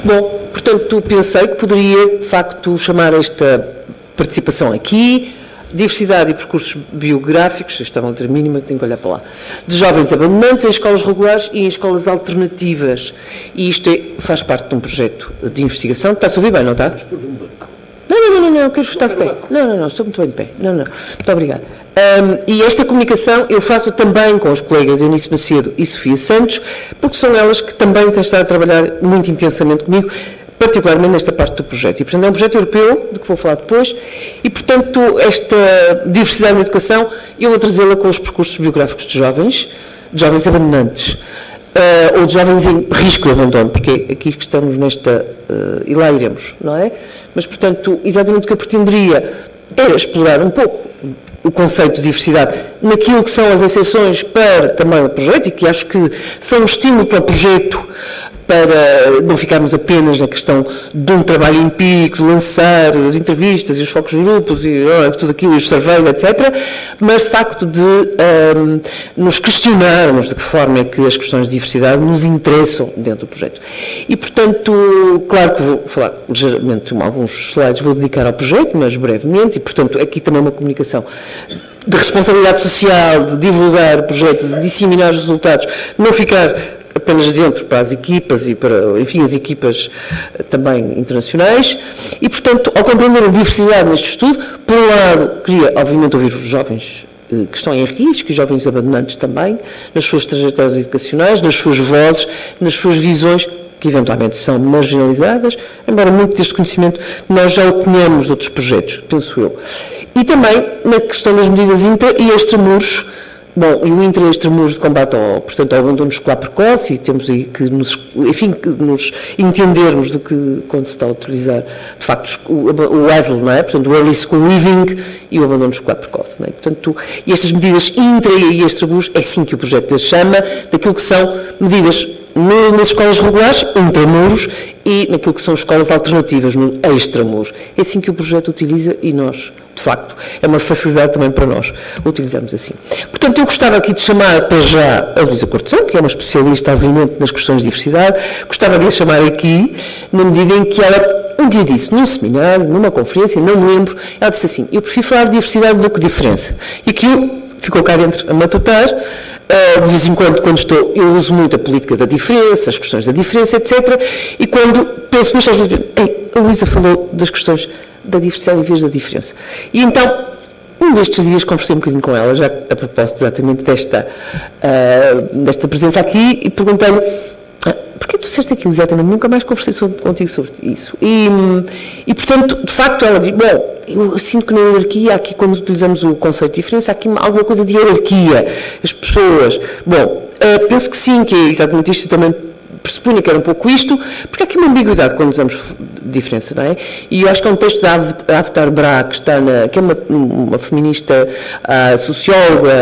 Bom, portanto, pensei que poderia, de facto, chamar esta participação aqui, diversidade e percursos biográficos, esta é uma letra mínima, tenho que olhar para lá, de jovens abandonantes em escolas regulares e em escolas alternativas. E isto faz parte de um projeto de investigação. Está-se a ouvir bem, não está? Não, quero estar de pé. Não, estou muito bem de pé. Não, muito obrigada. E esta comunicação eu faço também com os colegas Eunice Macedo e Sofia Santos, porque são elas que também têm estado a trabalhar muito intensamente comigo, particularmente nesta parte do projeto. E, portanto, é um projeto europeu, de que vou falar depois, e, portanto, esta diversidade na educação, eu vou trazê-la com os percursos biográficos de jovens abandonantes, ou de jovens em risco de abandono, porque é aqui que estamos nesta, e lá iremos, não é? Mas, portanto, exatamente o que eu pretenderia era explorar um pouco o conceito de diversidade naquilo que são as exceções para também o projeto, e que acho que são um estímulo para o projeto, para não ficarmos apenas na questão de um trabalho empírico, de lançar as entrevistas e os focos de grupos e tudo aquilo, e os surveys, etc., mas de facto de nos questionarmos de que forma é que as questões de diversidade nos interessam dentro do projeto. E, portanto, claro que vou falar ligeiramente, alguns slides vou dedicar ao projeto, mas brevemente, e, portanto, aqui também uma comunicação de responsabilidade social, de divulgar o projeto, de disseminar os resultados, não ficar apenas dentro para as equipas e para, enfim, as equipas também internacionais. E, portanto, ao compreender a diversidade neste estudo, por um lado, queria, obviamente, ouvir os jovens que estão em risco, e jovens abandonantes também, nas suas trajetórias educacionais, nas suas vozes, nas suas visões, que eventualmente são marginalizadas, embora muito deste conhecimento nós já o tenhamos de outros projetos, penso eu. E também na questão das medidas intra e extramuros. Bom, e o intra e extramuros de combate ao, portanto, ao abandono escolar precoce, e temos aí que nos, enfim, que nos entendermos do que, quando se está a utilizar, de facto, o ESL, não é? Portanto, o Early School Living e o abandono escolar precoce, não é? Portanto, e estas medidas intra e extramuros, é assim que o projeto chama, daquilo que são medidas nas escolas regulares, intramuros, e naquilo que são escolas alternativas, no extramuros. É assim que o projeto utiliza, e nós, de facto, é uma facilidade também para nós utilizarmos assim. Portanto, eu gostava aqui de chamar para já a Luísa Cortesão, que é uma especialista, obviamente, nas questões de diversidade, gostava de a chamar aqui, na medida em que ela um dia disse, num seminário, numa conferência, não me lembro, ela disse assim, eu prefiro falar de diversidade do que diferença. E aquilo ficou cá dentro a matutar. De vez em quando estou, eu uso muito a política da diferença, as questões da diferença, etc. E quando penso nas coisas, a Luísa falou das questões da diversidade em vez da diferença. E então, um destes dias conversei um bocadinho com ela, já a propósito exatamente desta presença aqui, e perguntei-lhe, porquê tu disseste aquilo exatamente? Nunca mais conversei contigo sobre isso. E, portanto, de facto, ela diz, bom, eu sinto que na hierarquia, aqui quando utilizamos o conceito de diferença, há aqui alguma coisa de hierarquia, as pessoas. Bom, penso que sim, que é exatamente isto, eu também pressupunha que era um pouco isto, porque há aqui uma ambiguidade quando usamos diferença, não é? E eu acho que é um texto da Avtar Bra, que é uma feminista socióloga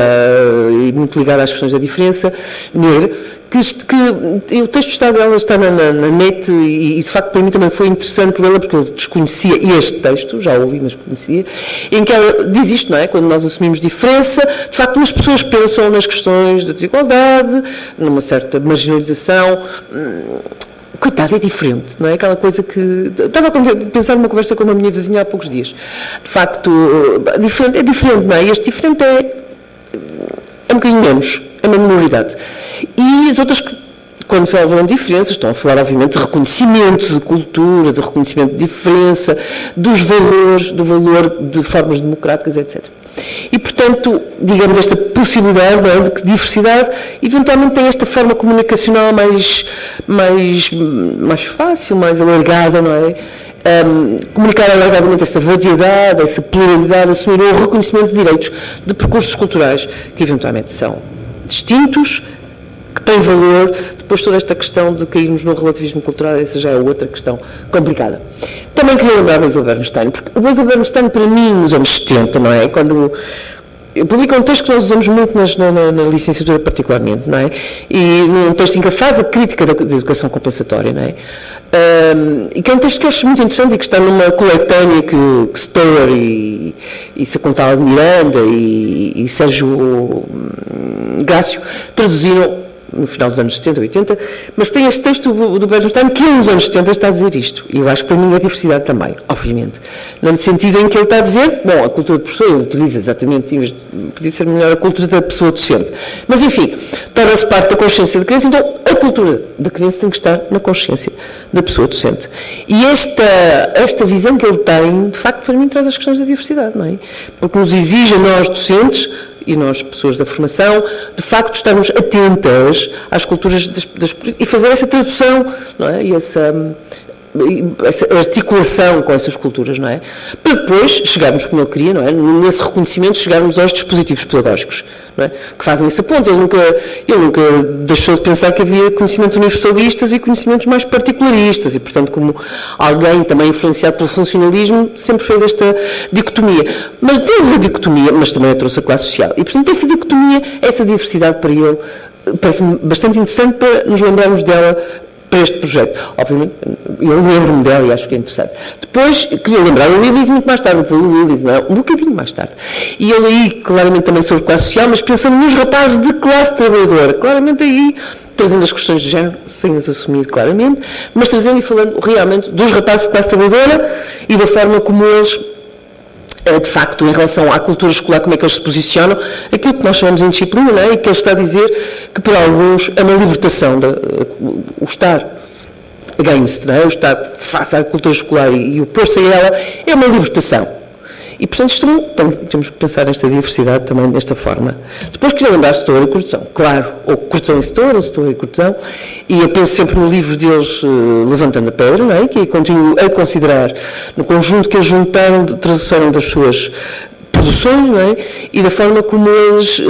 e muito ligada às questões da diferença, que o texto dela está na net e, de facto, para mim também foi interessante lê-la, porque eu desconhecia este texto, já ouvi, mas conhecia, em que ela diz isto, não é? Quando nós assumimos diferença, de facto, as pessoas pensam nas questões da desigualdade, numa certa marginalização. Coitado, é diferente, não é? Aquela coisa que... Estava a pensar numa conversa com uma minha vizinha há poucos dias. De facto, é diferente, não é? Este diferente é um bocadinho menos, é uma minoridade. E as outras, quando falam de diferenças, estão a falar, obviamente, de reconhecimento de cultura, de reconhecimento de diferença, dos valores, do valor de formas democráticas, etc. E, portanto, digamos, esta possibilidade, não é, de que diversidade eventualmente tem esta forma comunicacional mais fácil, mais alargada, não é? Comunicar alargadamente essa variedade, essa pluralidade, assumir o reconhecimento de direitos de percursos culturais que eventualmente são distintos, que têm valor. Depois toda esta questão de cairmos no relativismo cultural, essa já é outra questão complicada. Também queria lembrar Basil Bernstein, porque o Basil Bernstein, para mim, nos anos 70, não é? Quando eu publico um texto que nós usamos muito na licenciatura particularmente, não é? E num texto em que faz a crítica da educação compensatória, não é? E que é um texto que eu acho muito interessante e que está numa coletânea que Stoller e Sacontala de Miranda e Sérgio Gácio traduziram no final dos anos 70, 80, mas tem este texto do Bernstein que nos anos 70 está a dizer isto. E eu acho que para mim é diversidade também, obviamente. No sentido em que ele está a dizer, bom, a cultura de professor, ele utiliza exatamente, podia ser melhor a cultura da pessoa docente. Mas, enfim, torna-se parte da consciência da criança, então a cultura da criança tem que estar na consciência da pessoa docente. E esta visão que ele tem, de facto, para mim traz as questões da diversidade, não é? Porque nos exige a nós docentes, e nós, pessoas da formação, de facto estarmos atentas às culturas e fazer essa tradução, não é? E essa articulação com essas culturas, não é? Para depois chegarmos, como ele queria, não é? Nesse reconhecimento, chegarmos aos dispositivos pedagógicos, não é? Que fazem esse ponto. Ele nunca deixou de pensar que havia conhecimentos universalistas e conhecimentos mais particularistas e, portanto, como alguém também influenciado pelo funcionalismo, sempre fez esta dicotomia. Mas dentro da dicotomia, mas também trouxe a classe social. E, portanto, essa dicotomia, essa diversidade para ele, parece-me bastante interessante para nos lembrarmos dela para este projeto. Obviamente, eu lembro-me dela e acho que é interessante. Depois, queria lembrar o Willis muito mais tarde, pelo Willis, não, um bocadinho mais tarde. E ele aí, claramente, também sobre classe social, mas pensando nos rapazes de classe trabalhadora. Claramente aí, trazendo as questões de género, sem as assumir claramente, mas trazendo e falando realmente dos rapazes de classe trabalhadora e da forma como eles, de facto, em relação à cultura escolar, como é que eles se posicionam, aquilo que nós chamamos de indisciplina, não é? E que ele está a dizer que, para alguns, é uma libertação, o estar against, não é? O estar face à cultura escolar e opor-se a ela, é uma libertação. E, portanto, temos que pensar nesta diversidade também desta forma. Depois queria lembrar setor e corteção, claro, ou corteção e setor e corteção, e eu penso sempre no livro deles, Levantando a Pedra, não é? Que eu continuo a considerar, no conjunto que eles juntaram, traduziram das suas produções, não é? E da forma como eles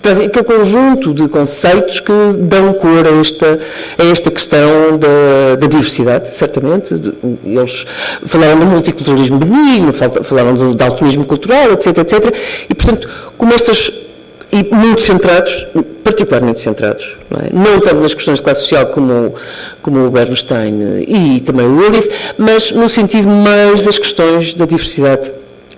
trazem aquele conjunto de conceitos que dão cor a esta questão da diversidade, certamente. Eles falaram do multiculturalismo benigno, falaram do daltonismo cultural, etc, etc. E, portanto, como estas, e muito centrados, particularmente centrados, não tanto nas questões de classe social como o Bernstein e também o Willis, mas no sentido mais das questões da diversidade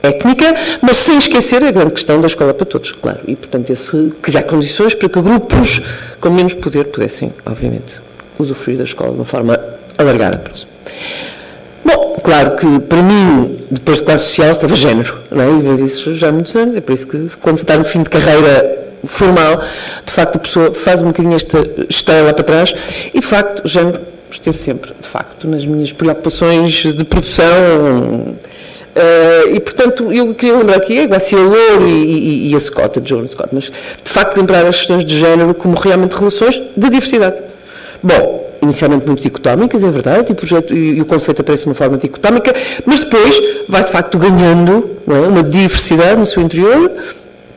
étnica, mas sem esquecer a grande questão da escola para todos, claro. E, portanto, criar condições para que grupos com menos poder pudessem, obviamente, usufruir da escola de uma forma alargada. Bom, claro que, para mim, depois de classe social, estava género, não é? Mas isso já há muitos anos, é por isso que, quando se está no fim de carreira formal, de facto, a pessoa faz um bocadinho esta história lá para trás e, de facto, género esteve sempre, de facto, nas minhas preocupações de produção. E, portanto, eu queria lembrar aqui a Garcia Louro e a Scott, a Joan Scott, mas, de facto, lembrar as questões de género como realmente relações de diversidade. Bom, inicialmente muito dicotómicas, é verdade, e o conceito aparece de uma forma dicotómica, mas depois vai, de facto, ganhando, não é, uma diversidade no seu interior,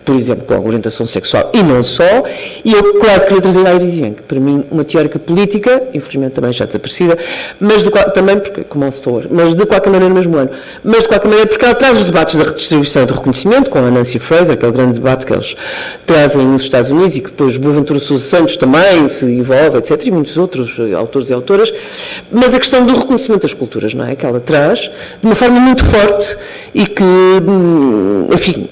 por exemplo, com a orientação sexual e não só, e eu, claro, queria trazer a Iris Yang, para mim, uma teórica política, infelizmente também já desaparecida, mas também, porque, como um setor, mas de qualquer maneira no mesmo ano, mas de qualquer maneira porque ela traz os debates da redistribuição e do reconhecimento, com a Nancy Fraser, aquele grande debate que eles trazem nos Estados Unidos e que depois Boaventura Sousa Santos também se envolve, etc., e muitos outros autores e autoras, mas a questão do reconhecimento das culturas, não é? Que ela traz de uma forma muito forte e que, enfim,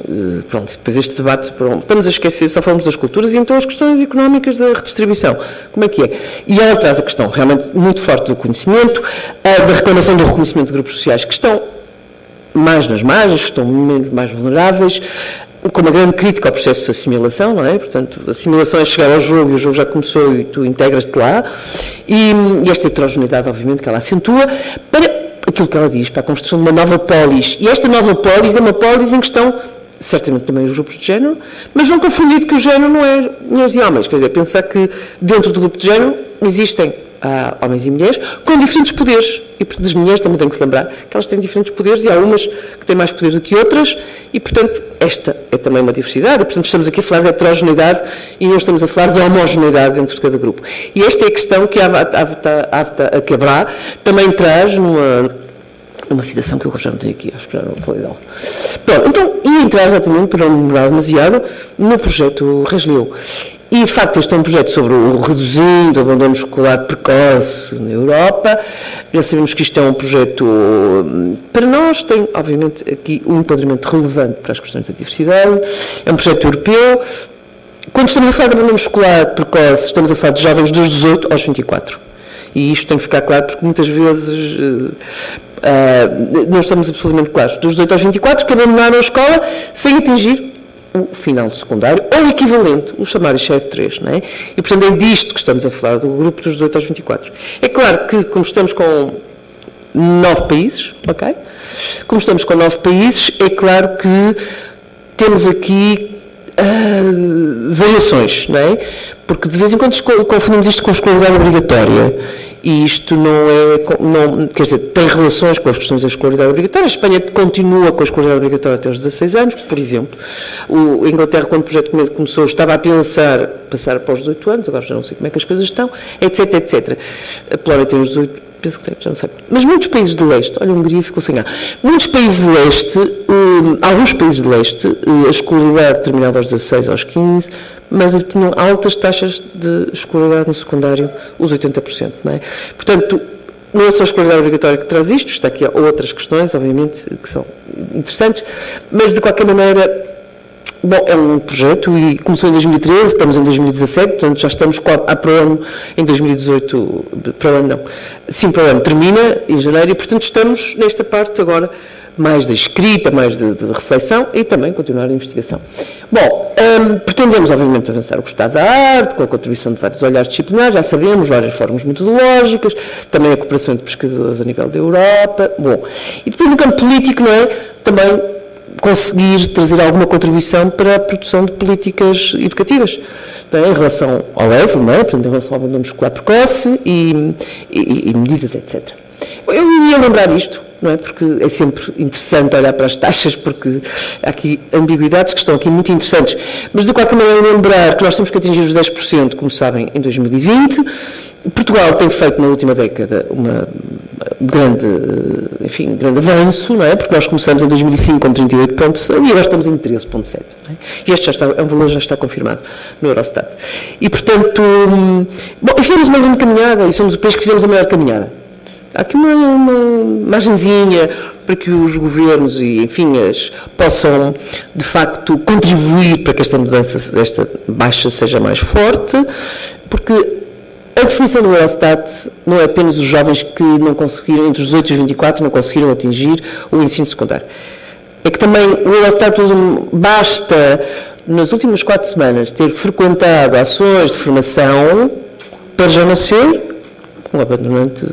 pronto, depois este debate, estamos a esquecer, só falamos das culturas e então as questões económicas da redistribuição, como é que é? E ela traz a questão realmente muito forte do conhecimento, da reclamação do reconhecimento de grupos sociais que estão mais nas margens, que estão mais vulneráveis, com uma grande crítica ao processo de assimilação, não é? Portanto, a assimilação é chegar ao jogo e o jogo já começou e tu integras-te lá, e esta heterogeneidade, obviamente, que ela acentua, para aquilo que ela diz, para a construção de uma nova polis, e esta nova polis é uma polis em que estão certamente também os grupos de género, mas não confundir que o género não é mulheres e homens, quer dizer, pensar que dentro do grupo de género existem homens e mulheres com diferentes poderes, e portanto as mulheres também têm que se lembrar que elas têm diferentes poderes e há umas que têm mais poder do que outras e portanto esta é também uma diversidade e portanto estamos aqui a falar de heterogeneidade e não estamos a falar de homogeneidade dentro de cada grupo. E esta é a questão que a Avta a quebrar também traz numa citação que eu já não tenho aqui, acho que já não falei dela. Pronto, então, ia entrar exatamente, para não demorar demasiado, no projeto Resleu. E, de facto, este é um projeto sobre o reduzindo o abandono escolar precoce na Europa. Já sabemos que isto é um projeto, para nós, tem, obviamente, aqui um enquadramento relevante para as questões da diversidade. É um projeto europeu, Quando estamos a falar de abandono escolar precoce, estamos a falar de jovens dos 18 aos 24. E isto tem que ficar claro, porque muitas vezes não estamos absolutamente claros. Dos 18 aos 24 que abandonaram a escola sem atingir o final do secundário, ou o equivalente, o chamado ICED 3, não é? E, portanto, é disto que estamos a falar, do grupo dos 18 aos 24. É claro que, como estamos com 9 países, ok? Como estamos com 9 países, é claro que temos aqui variações, não é? Porque de vez em quando confundimos isto com a escolaridade obrigatória, e isto quer dizer, tem relações com as questões da escolaridade obrigatória. A Espanha continua com a escolaridade obrigatória até aos 16 anos, por exemplo. A Inglaterra, quando o projeto começou, estava a pensar passar para os 18 anos, agora já não sei como é que as coisas estão, etc, etc. A Polónia tem os 18, penso que tem, já não sei. Mas muitos países de leste, olha, a Hungria ficou sem ar. Muitos países de leste, alguns países de leste, a escolaridade terminava aos 16, aos 15, mas tinham altas taxas de escolaridade no secundário, os 80%, não é? Portanto, não é só a escolaridade obrigatória que traz isto, está aqui outras questões, obviamente, que são interessantes, mas, de qualquer maneira, bom, é um projeto e começou em 2013, estamos em 2017, portanto, já estamos para o ano, em 2018, para o ano não, sim, para o ano, termina em janeiro, e, portanto, estamos nesta parte agora, mais da escrita, mais de reflexão e também continuar a investigação. Bom, pretendemos, obviamente, avançar o Estado da arte, com a contribuição de vários olhares disciplinares, já sabemos, várias formas metodológicas, também a cooperação entre pesquisadores a nível da Europa, bom. E depois, no campo político, não é? Também conseguir trazer alguma contribuição para a produção de políticas educativas, não é? Em relação ao ESL, não é? Portanto, em relação ao abandono escolar precoce e medidas, etc. Eu ia lembrar isto, não é? Porque é sempre interessante olhar para as taxas, porque há aqui ambiguidades que estão aqui muito interessantes. Mas, de qualquer maneira, lembrar que nós temos que atingir os 10%, como sabem, em 2020. Portugal tem feito, na última década, grande avanço, não é? Porque nós começamos em 2005 com 38,6 e agora estamos em 13,7. E este é um valor já está confirmado no Eurostat. E, portanto, bom, fizemos uma grande caminhada e somos o país que fizemos a maior caminhada. Há aqui uma margenzinha para que os governos e, enfim, possam, de facto, contribuir para que esta mudança, esta baixa seja mais forte, porque a definição do Eurostat não é apenas os jovens que não conseguiram, entre os 18 e os 24, não conseguiram atingir o ensino secundário. É que também o Eurostat basta, nas últimas 4 semanas, ter frequentado ações de formação para já não ser um abandonante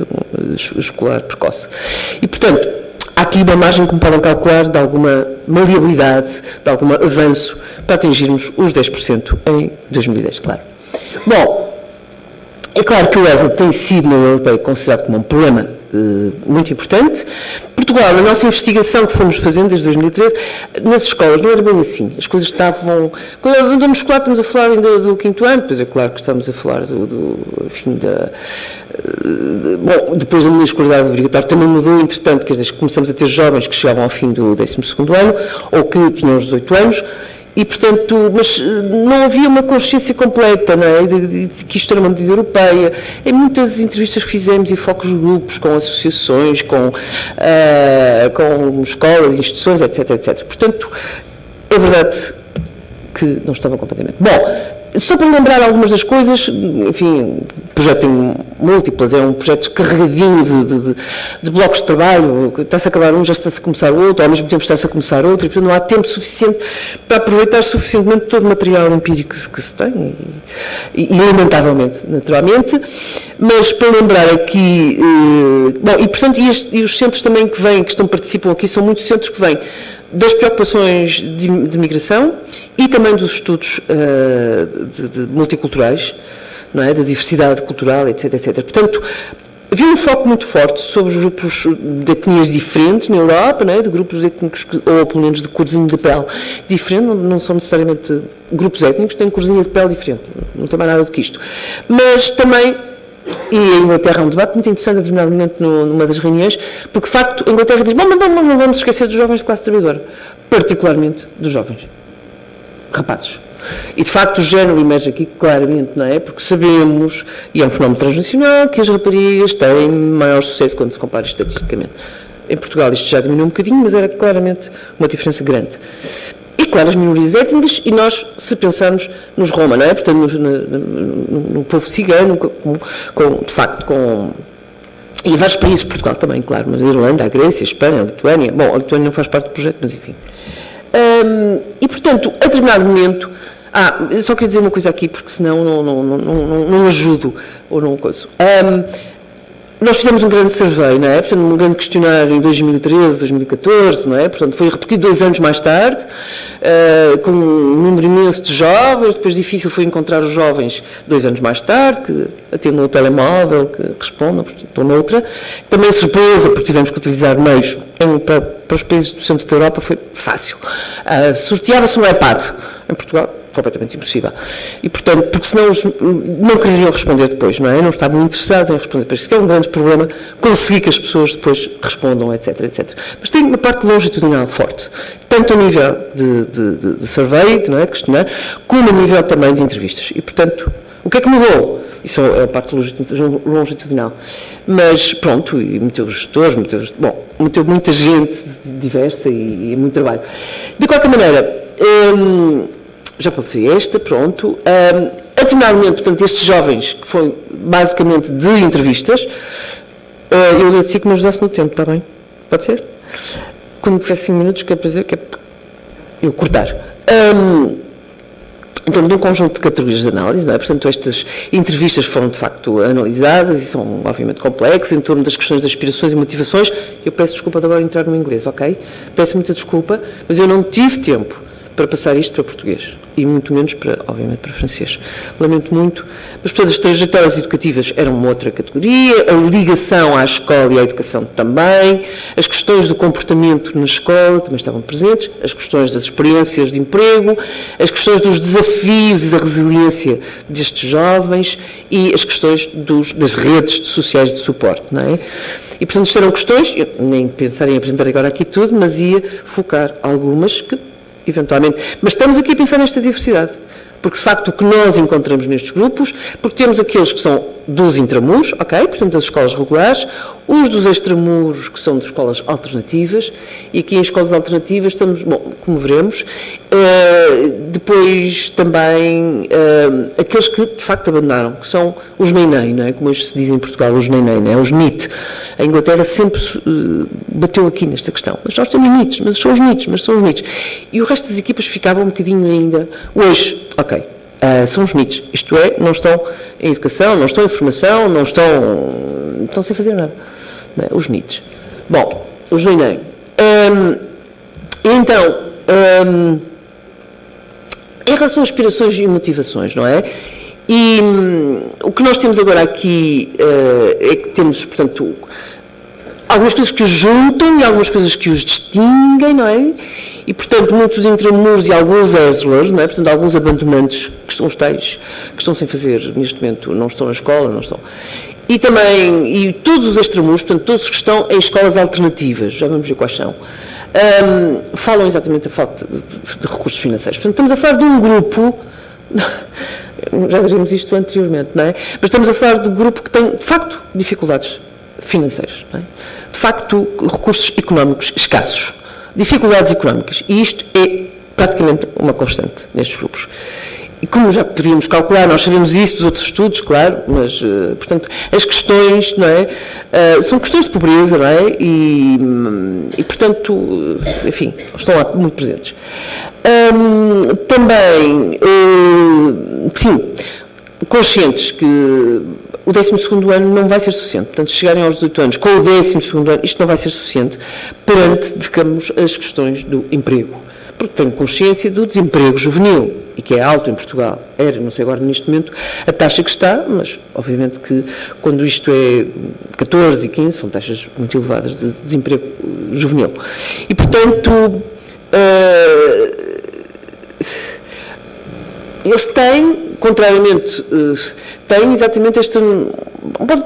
escolar precoce. E, portanto, há aqui uma margem, como podem calcular, de alguma maleabilidade, de algum avanço, para atingirmos os 10% em 2010, claro. Bom, é claro que o ESL tem sido, na União Europeia, considerado como um problema muito importante. Portugal, na nossa investigação que fomos fazendo desde 2013, nas escolas não era bem assim. As coisas estavam... Quando abandono escolar estamos a falar ainda do 5º ano, depois é claro que estamos a falar bom, depois da minha escolaridade obrigatória também mudou, entretanto, quer dizer, começamos a ter jovens que chegavam ao fim do 12º ano, ou que tinham os 18 anos, e, portanto, mas não havia uma consciência completa, não é? De que isto era uma medida europeia. Em muitas entrevistas que fizemos e focos de grupos, com associações, com escolas, instituições, etc, etc. Portanto, é verdade que não estava completamente. Bom, só para lembrar algumas das coisas, enfim, o projeto tem múltiplas, é um projeto carregadinho de blocos de trabalho, está-se a acabar um, já está-se a começar outro, ao mesmo tempo está-se a começar outro, e portanto não há tempo suficiente para aproveitar suficientemente todo o material empírico que se tem, e lamentavelmente, naturalmente, mas para lembrar aqui, bom, e portanto, e os centros também que vêm, que participam aqui, são muitos centros que vêm das preocupações de migração e também dos estudos multiculturais, não é? Da diversidade cultural, etc, etc. Portanto, havia um foco muito forte sobre os grupos de etnias diferentes na Europa, não é? De grupos étnicos, ou pelo menos de corzinho de pele diferente, não são necessariamente grupos étnicos, têm corzinha de pele diferente, não tem mais nada do que isto. Mas também, e a Inglaterra há um debate muito interessante, a determinado momento, numa das reuniões, porque de facto a Inglaterra diz, bom, mas não vamos esquecer dos jovens de classe trabalhadora, particularmente dos jovens rapazes. E de facto o género emerge aqui claramente, não é? Porque sabemos, e é um fenómeno transnacional, que as raparigas têm maior sucesso quando se compara estatisticamente. Em Portugal isto já diminuiu um bocadinho, mas era claramente uma diferença grande. E claro, as minorias étnicas, e nós, se pensarmos nos Roma, não é? Portanto, no povo cigano, de facto, e em vários países, Portugal também, claro, mas a Irlanda, a Grécia, a Espanha, a Lituânia. Bom, a Lituânia não faz parte do projeto, mas enfim. E, portanto, a determinado momento... eu só queria dizer uma coisa aqui, porque senão não ajudo, ou não coisa. Nós fizemos um grande survey, não é? Portanto, um grande questionário em 2013, 2014, não é? Portanto, foi repetido 2 anos mais tarde, com um número imenso de jovens, depois difícil foi encontrar os jovens 2 anos mais tarde, que atendam o telemóvel, que respondam, portanto, noutra. Também surpresa, porque tivemos que utilizar meios para os países do centro da Europa, foi fácil. Sorteava-se um iPad em Portugal. Completamente impossível. E, portanto, porque senão eles não queriam responder depois, não é? Não estavam interessados em responder depois. Isso é um grande problema, conseguir que as pessoas depois respondam, etc, etc. Mas tem uma parte longitudinal forte, tanto a nível de survey, não é? De questionário, como a nível também de entrevistas. E, portanto, o que é que mudou? Isso é a parte longitudinal. Mas, pronto, e meteu os gestores, meteu muita gente diversa e muito trabalho. De qualquer maneira... já pode ser esta, pronto. A determinado momento, portanto, estes jovens, que foi basicamente de entrevistas, eu agradeci que me ajudasse no tempo, está bem? Pode ser? Quando tivesse 5 minutos, quer dizer que é eu cortar. Então, de um conjunto de categorias de análise, não é? Portanto, estas entrevistas foram, de facto, analisadas e são, obviamente, complexas, em torno das questões das aspirações e motivações. Eu peço desculpa de agora entrar no inglês, ok? Peço muita desculpa, mas eu não tive tempo para passar isto para português, e muito menos, obviamente, para francês. Lamento muito, mas, portanto, as trajetórias educativas eram uma outra categoria, a ligação à escola e à educação também, as questões do comportamento na escola também estavam presentes, as questões das experiências de emprego, as questões dos desafios e da resiliência destes jovens e as questões das redes sociais de suporte, não é? E, portanto, isto eram questões, eu nem pensar em apresentar agora aqui tudo, mas ia focar algumas que eventualmente. Mas estamos aqui a pensar nesta diversidade, porque, de facto, o que nós encontramos nestes grupos, porque temos aqueles que são dos intramuros, ok, portanto, das escolas regulares, os dos extramuros, que são de escolas alternativas, e aqui em escolas alternativas estamos, bom, como veremos, depois também aqueles que, de facto, abandonaram, que são os nem-nem, não é? Como hoje se diz em Portugal, os nem-nem, não é? Os NEET. A Inglaterra sempre bateu aqui nesta questão. Mas nós temos NEETs, mas são os NEETs. E o resto das equipas ficava um bocadinho ainda, hoje, ok, são os NEETs, isto é, não estão em educação, não estão em formação, não estão sem fazer nada. Não é? Os NEETs. Bom, os nem-nem. Então, em relação a aspirações e motivações, não é? E o que nós temos agora aqui é que temos, portanto, algumas coisas que os juntam e algumas coisas que os distinguem, não é? E, portanto, muitos intramuros e alguns exlers, não é? Portanto, alguns abandonantes, que são os tais, que estão sem fazer, neste momento, não estão na escola, não estão. E também, e todos os extramuros, portanto, todos que estão em escolas alternativas, já vamos ver quais são, falam exatamente da falta de recursos financeiros. Portanto, estamos a falar de um grupo, já diríamos isto anteriormente, não é? Mas estamos a falar de um grupo que tem, de facto, dificuldades financeiras, não é? De facto, recursos económicos escassos, dificuldades económicas, e isto é praticamente uma constante nestes grupos. E como já podíamos calcular, nós sabemos isso dos outros estudos, claro, mas, portanto, as questões, não é, são questões de pobreza, não é, e portanto, enfim, estão lá muito presentes. Também, sim, conscientes que o 12º ano não vai ser suficiente, portanto, chegarem aos 18 anos com o 12º ano, isto não vai ser suficiente perante, digamos, as questões do emprego, porque tenho consciência do desemprego juvenil, e que é alto em Portugal. Era, não sei agora neste momento, a taxa que está, mas obviamente que quando isto é 14 e 15, são taxas muito elevadas de desemprego juvenil. E, portanto, eles têm, contrariamente, têm exatamente esta...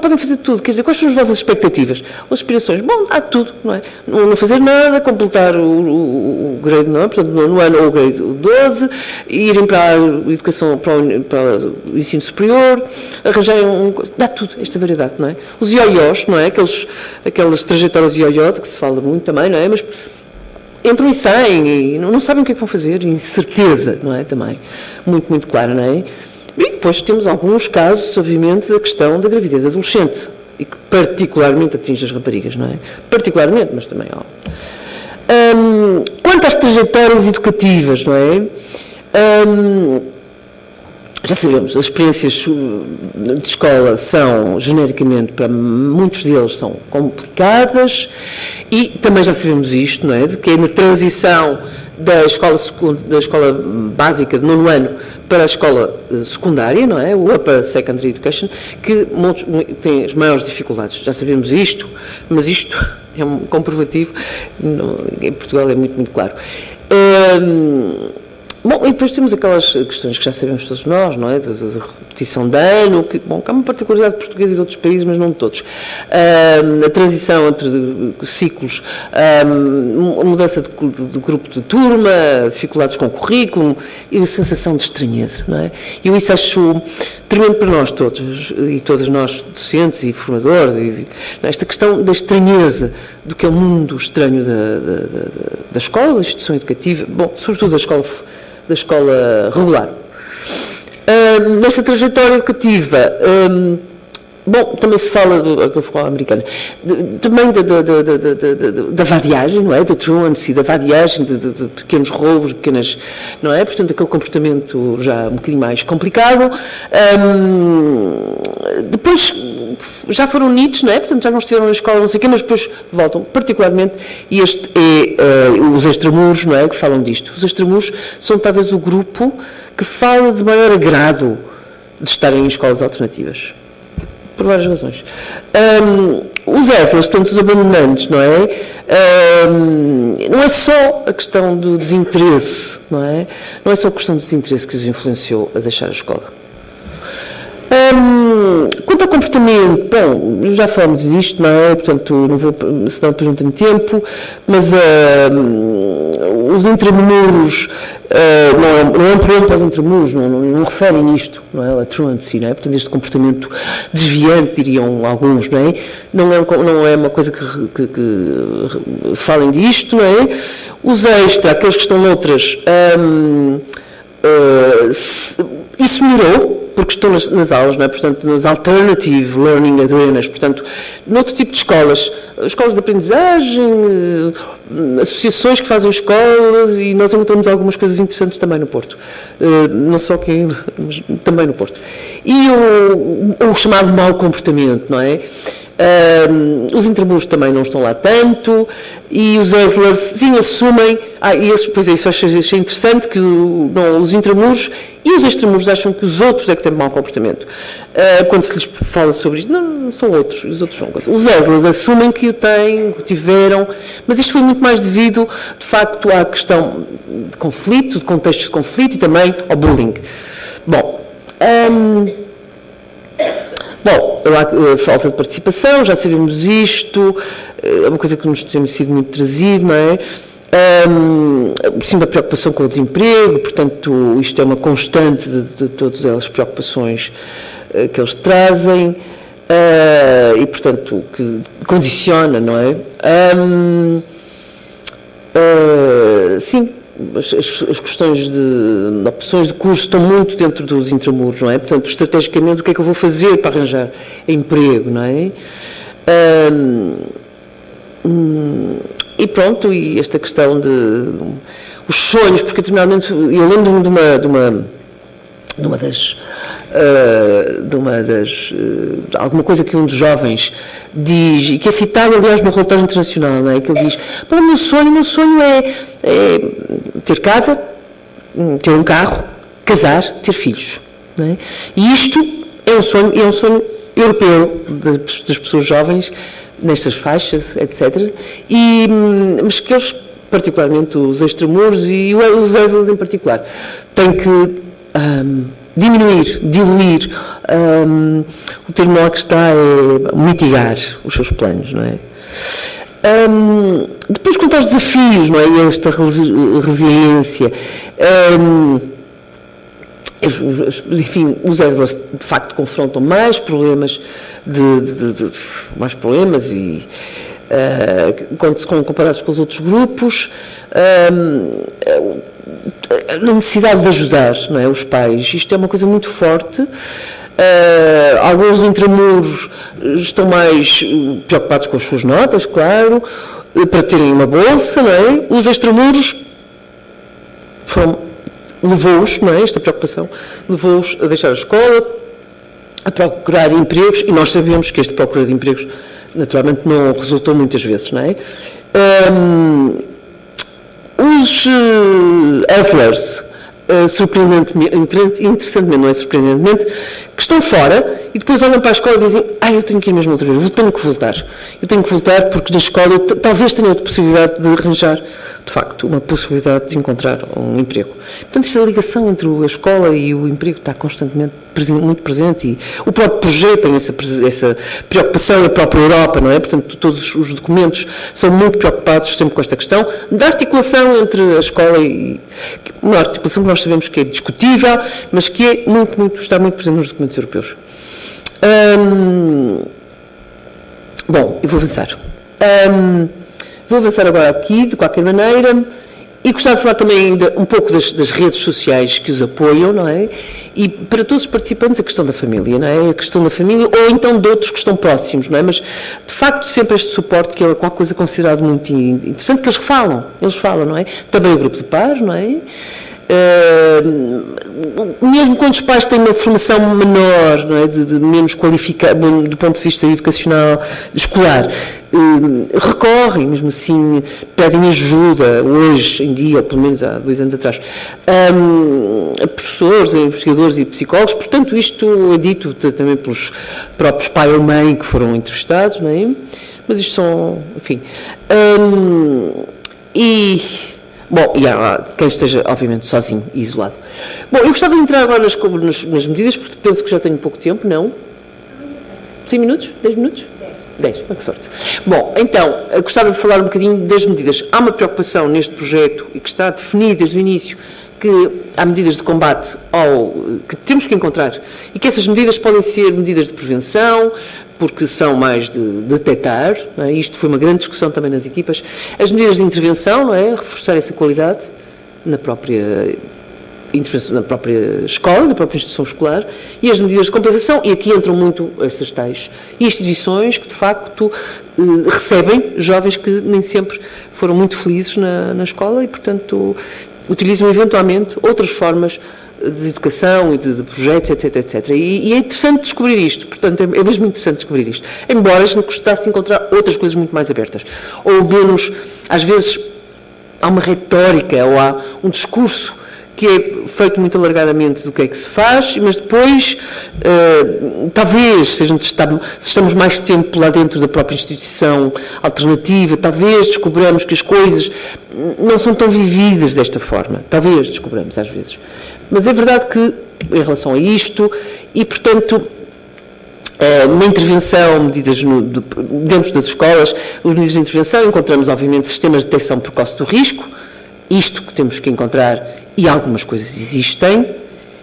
Podem fazer tudo, quer dizer, quais são as vossas expectativas? As aspirações? Bom, há tudo, não é? Não fazer nada, completar o grade, não é? Portanto, no ano ou o grade 12, irem para a educação, para o ensino superior, arranjarem dá tudo, esta variedade, não é? Os ioiós, não é? Aquelas trajetórias ioió, de que se fala muito também, não é? Mas entram e saem e não sabem o que é que vão fazer, incerteza, não é? Também, muito, muito clara, não é? E depois temos alguns casos, obviamente, da questão da gravidez adolescente, e que particularmente atinge as raparigas, não é? Particularmente, mas também, ó. Quanto às trajetórias educativas, não é? Já sabemos, as experiências de escola são, genericamente, para muitos deles, são complicadas, e também já sabemos isto, não é? De que é na transição da escola básica de 9º ano para a escola secundária, não é? O Upper Secondary Education, que tem as maiores dificuldades. Já sabemos isto, mas isto é um comprovativo, em Portugal é muito, muito claro. Bom, e depois temos aquelas questões que já sabemos todos nós, não é? De repetição de ano, que, bom, que há uma particularidade portuguesa e de outros países, mas não de todos. A transição entre ciclos, a mudança de grupo de turma, dificuldades com o currículo e a sensação de estranheza, não é? E eu isso acho tremendo para nós todos, e todas nós, docentes e formadores, esta questão da estranheza do que é o mundo estranho da escola, da instituição educativa, bom, sobretudo da escola regular. Nesta trajetória educativa, bom, também se fala da escola americana, também da vadiagem, não é? Da truancy, da vadiagem, de pequenos roubos, pequenas, não é? Portanto, aquele comportamento já um bocadinho mais complicado. Depois, já foram nidos, não é? Portanto, já não estiveram na escola, não sei o quê, mas depois voltam, particularmente, e este é os extramuros, não é? Que falam disto. Os extramuros são talvez o grupo que fala de maior agrado de estarem em escolas alternativas. Por várias razões. Os ESLs, portanto, os abandonantes, não é? Não é só a questão do desinteresse, não é? Não é só a questão do desinteresse que os influenciou a deixar a escola. Quanto ao comportamento, bom, já falamos disto, não é? Portanto, não vou, senão depois não tenho tempo, mas os intramuros, não é um problema para os intramuros, não referem nisto, não é? A truancy, não é? Portanto, este comportamento desviante, diriam alguns, não é? Não é uma coisa que falem disto, não é? Os extra, aqueles que estão noutras, isso melhorou, porque estão nas aulas, não é? Portanto, nas alternative learning arenas, portanto, noutro tipo de escolas de aprendizagem, associações que fazem escolas, e nós encontramos algumas coisas interessantes também no Porto, não só aqui, mas também no Porto. E o chamado mau comportamento, não é? Os intramuros também não estão lá tanto, e os ESLers, sim, assumem, pois é, isso achei interessante, que os intramuros e os extramuros acham que os outros é que têm mau comportamento. Quando se lhes fala sobre isto, não são outros, os outros são coisas. Os ESLers assumem que o têm, que o tiveram, mas isto foi muito mais devido, de facto, à questão de conflito, de contextos de conflito e também ao bullying. Bom, a falta de participação, já sabemos isto, é uma coisa que nos tem sido muito trazido, não é? Sim, a preocupação com o desemprego, portanto, isto é uma constante de todas as preocupações que eles trazem, e, portanto, que condiciona, não é? Sim. As questões de opções de curso estão muito dentro dos intramuros, não é? Portanto, estrategicamente, o que é que eu vou fazer para arranjar emprego, não é? E pronto, e esta questão de os sonhos, porque determinadamente eu lembro-me de alguma coisa que um dos jovens diz, e que é citado, aliás, no relatório internacional, não é? Que ele diz, o meu sonho é ter casa, ter um carro, casar, ter filhos, não é? E isto é um sonho europeu das pessoas jovens, nestas faixas, etc. Mas que eles, particularmente os extramuros e os ESLs em particular, têm que diluir, o termo que está é mitigar os seus planos, não é? Depois, quanto aos desafios, não é? Esta resiliência, enfim, os ESLers de facto confrontam mais problemas, mais problemas e quando são comparados com os outros grupos, a necessidade de ajudar, não é, os pais. Isto é uma coisa muito forte. Alguns intramuros estão mais preocupados com as suas notas, claro, para terem uma bolsa, não é? Os extramuros levou-os, não é? Esta preocupação levou-os a deixar a escola, a procurar empregos, e nós sabemos que este procura de empregos naturalmente não resultou muitas vezes, não é? Os hustlers, interessantemente, não é surpreendentemente, que estão fora e depois olham para a escola e dizem: eu tenho que ir mesmo outra vez, eu tenho que voltar porque na escola eu talvez tenha outra possibilidade de arranjar, de facto, uma possibilidade de encontrar um emprego. Portanto, esta ligação entre a escola e o emprego está constantemente muito presente, e o próprio projeto tem essa preocupação, a própria Europa, não é? Portanto, todos os documentos são muito preocupados sempre com esta questão da articulação entre a escola e uma articulação que nós sabemos que é discutível, mas que é está muito presente nos documentos europeus. Bom, eu vou avançar. Vou avançar agora aqui, de qualquer maneira, e gostava de falar também um pouco das redes sociais que os apoiam, não é? E para todos os participantes a questão da família, não é? A questão da família, ou então de outros que estão próximos, não é? Mas, de facto, sempre este suporte, que é qualquer coisa considerado muito interessante, que eles falam, não é? Também o grupo de pares, não é? Mesmo quando os pais têm uma formação menor, não é? de menos qualificada do ponto de vista educacional, escolar, recorrem, mesmo assim, pedem ajuda, hoje em dia, ou pelo menos há 2 anos atrás, a professores, a investigadores e psicólogos. Portanto, isto é dito também pelos próprios pai ou mãe que foram entrevistados, não é? Mas isto são, enfim... Bom, e há quem esteja, obviamente, sozinho e isolado. Bom, eu gostava de entrar agora nas medidas, porque penso que já tenho pouco tempo, não? 5 minutos? 10 minutos? 10, que sorte. Bom, então, eu gostava de falar um bocadinho das medidas. Há uma preocupação neste projeto, e que está definida desde o início, que há medidas de combate que temos que encontrar, e que essas medidas podem ser medidas de prevenção, porque são mais de detectar, não é? Isto foi uma grande discussão também nas equipas. As medidas de intervenção, não é? Reforçar essa qualidade na própria escola, na própria instituição escolar, e as medidas de compensação, e aqui entram muito essas tais instituições que, de facto, recebem jovens que nem sempre foram muito felizes na escola e, portanto, utilizam eventualmente outras formas de educação e de projetos, etc. E é interessante descobrir isto, portanto, é mesmo interessante descobrir isto. Embora a gente gostasse de encontrar outras coisas muito mais abertas. Ou menos, às vezes, há uma retórica, ou há um discurso que é feito muito alargadamente do que é que se faz, mas depois, talvez, se estamos mais tempo lá dentro da própria instituição alternativa, talvez descobramos que as coisas não são tão vividas desta forma. Talvez descobramos, às vezes. Mas é verdade que, em relação a isto, e, portanto, uma intervenção, medidas dentro das escolas, as medidas de intervenção, encontramos, obviamente, sistemas de detecção precoce do risco, isto que temos que encontrar, e algumas coisas existem,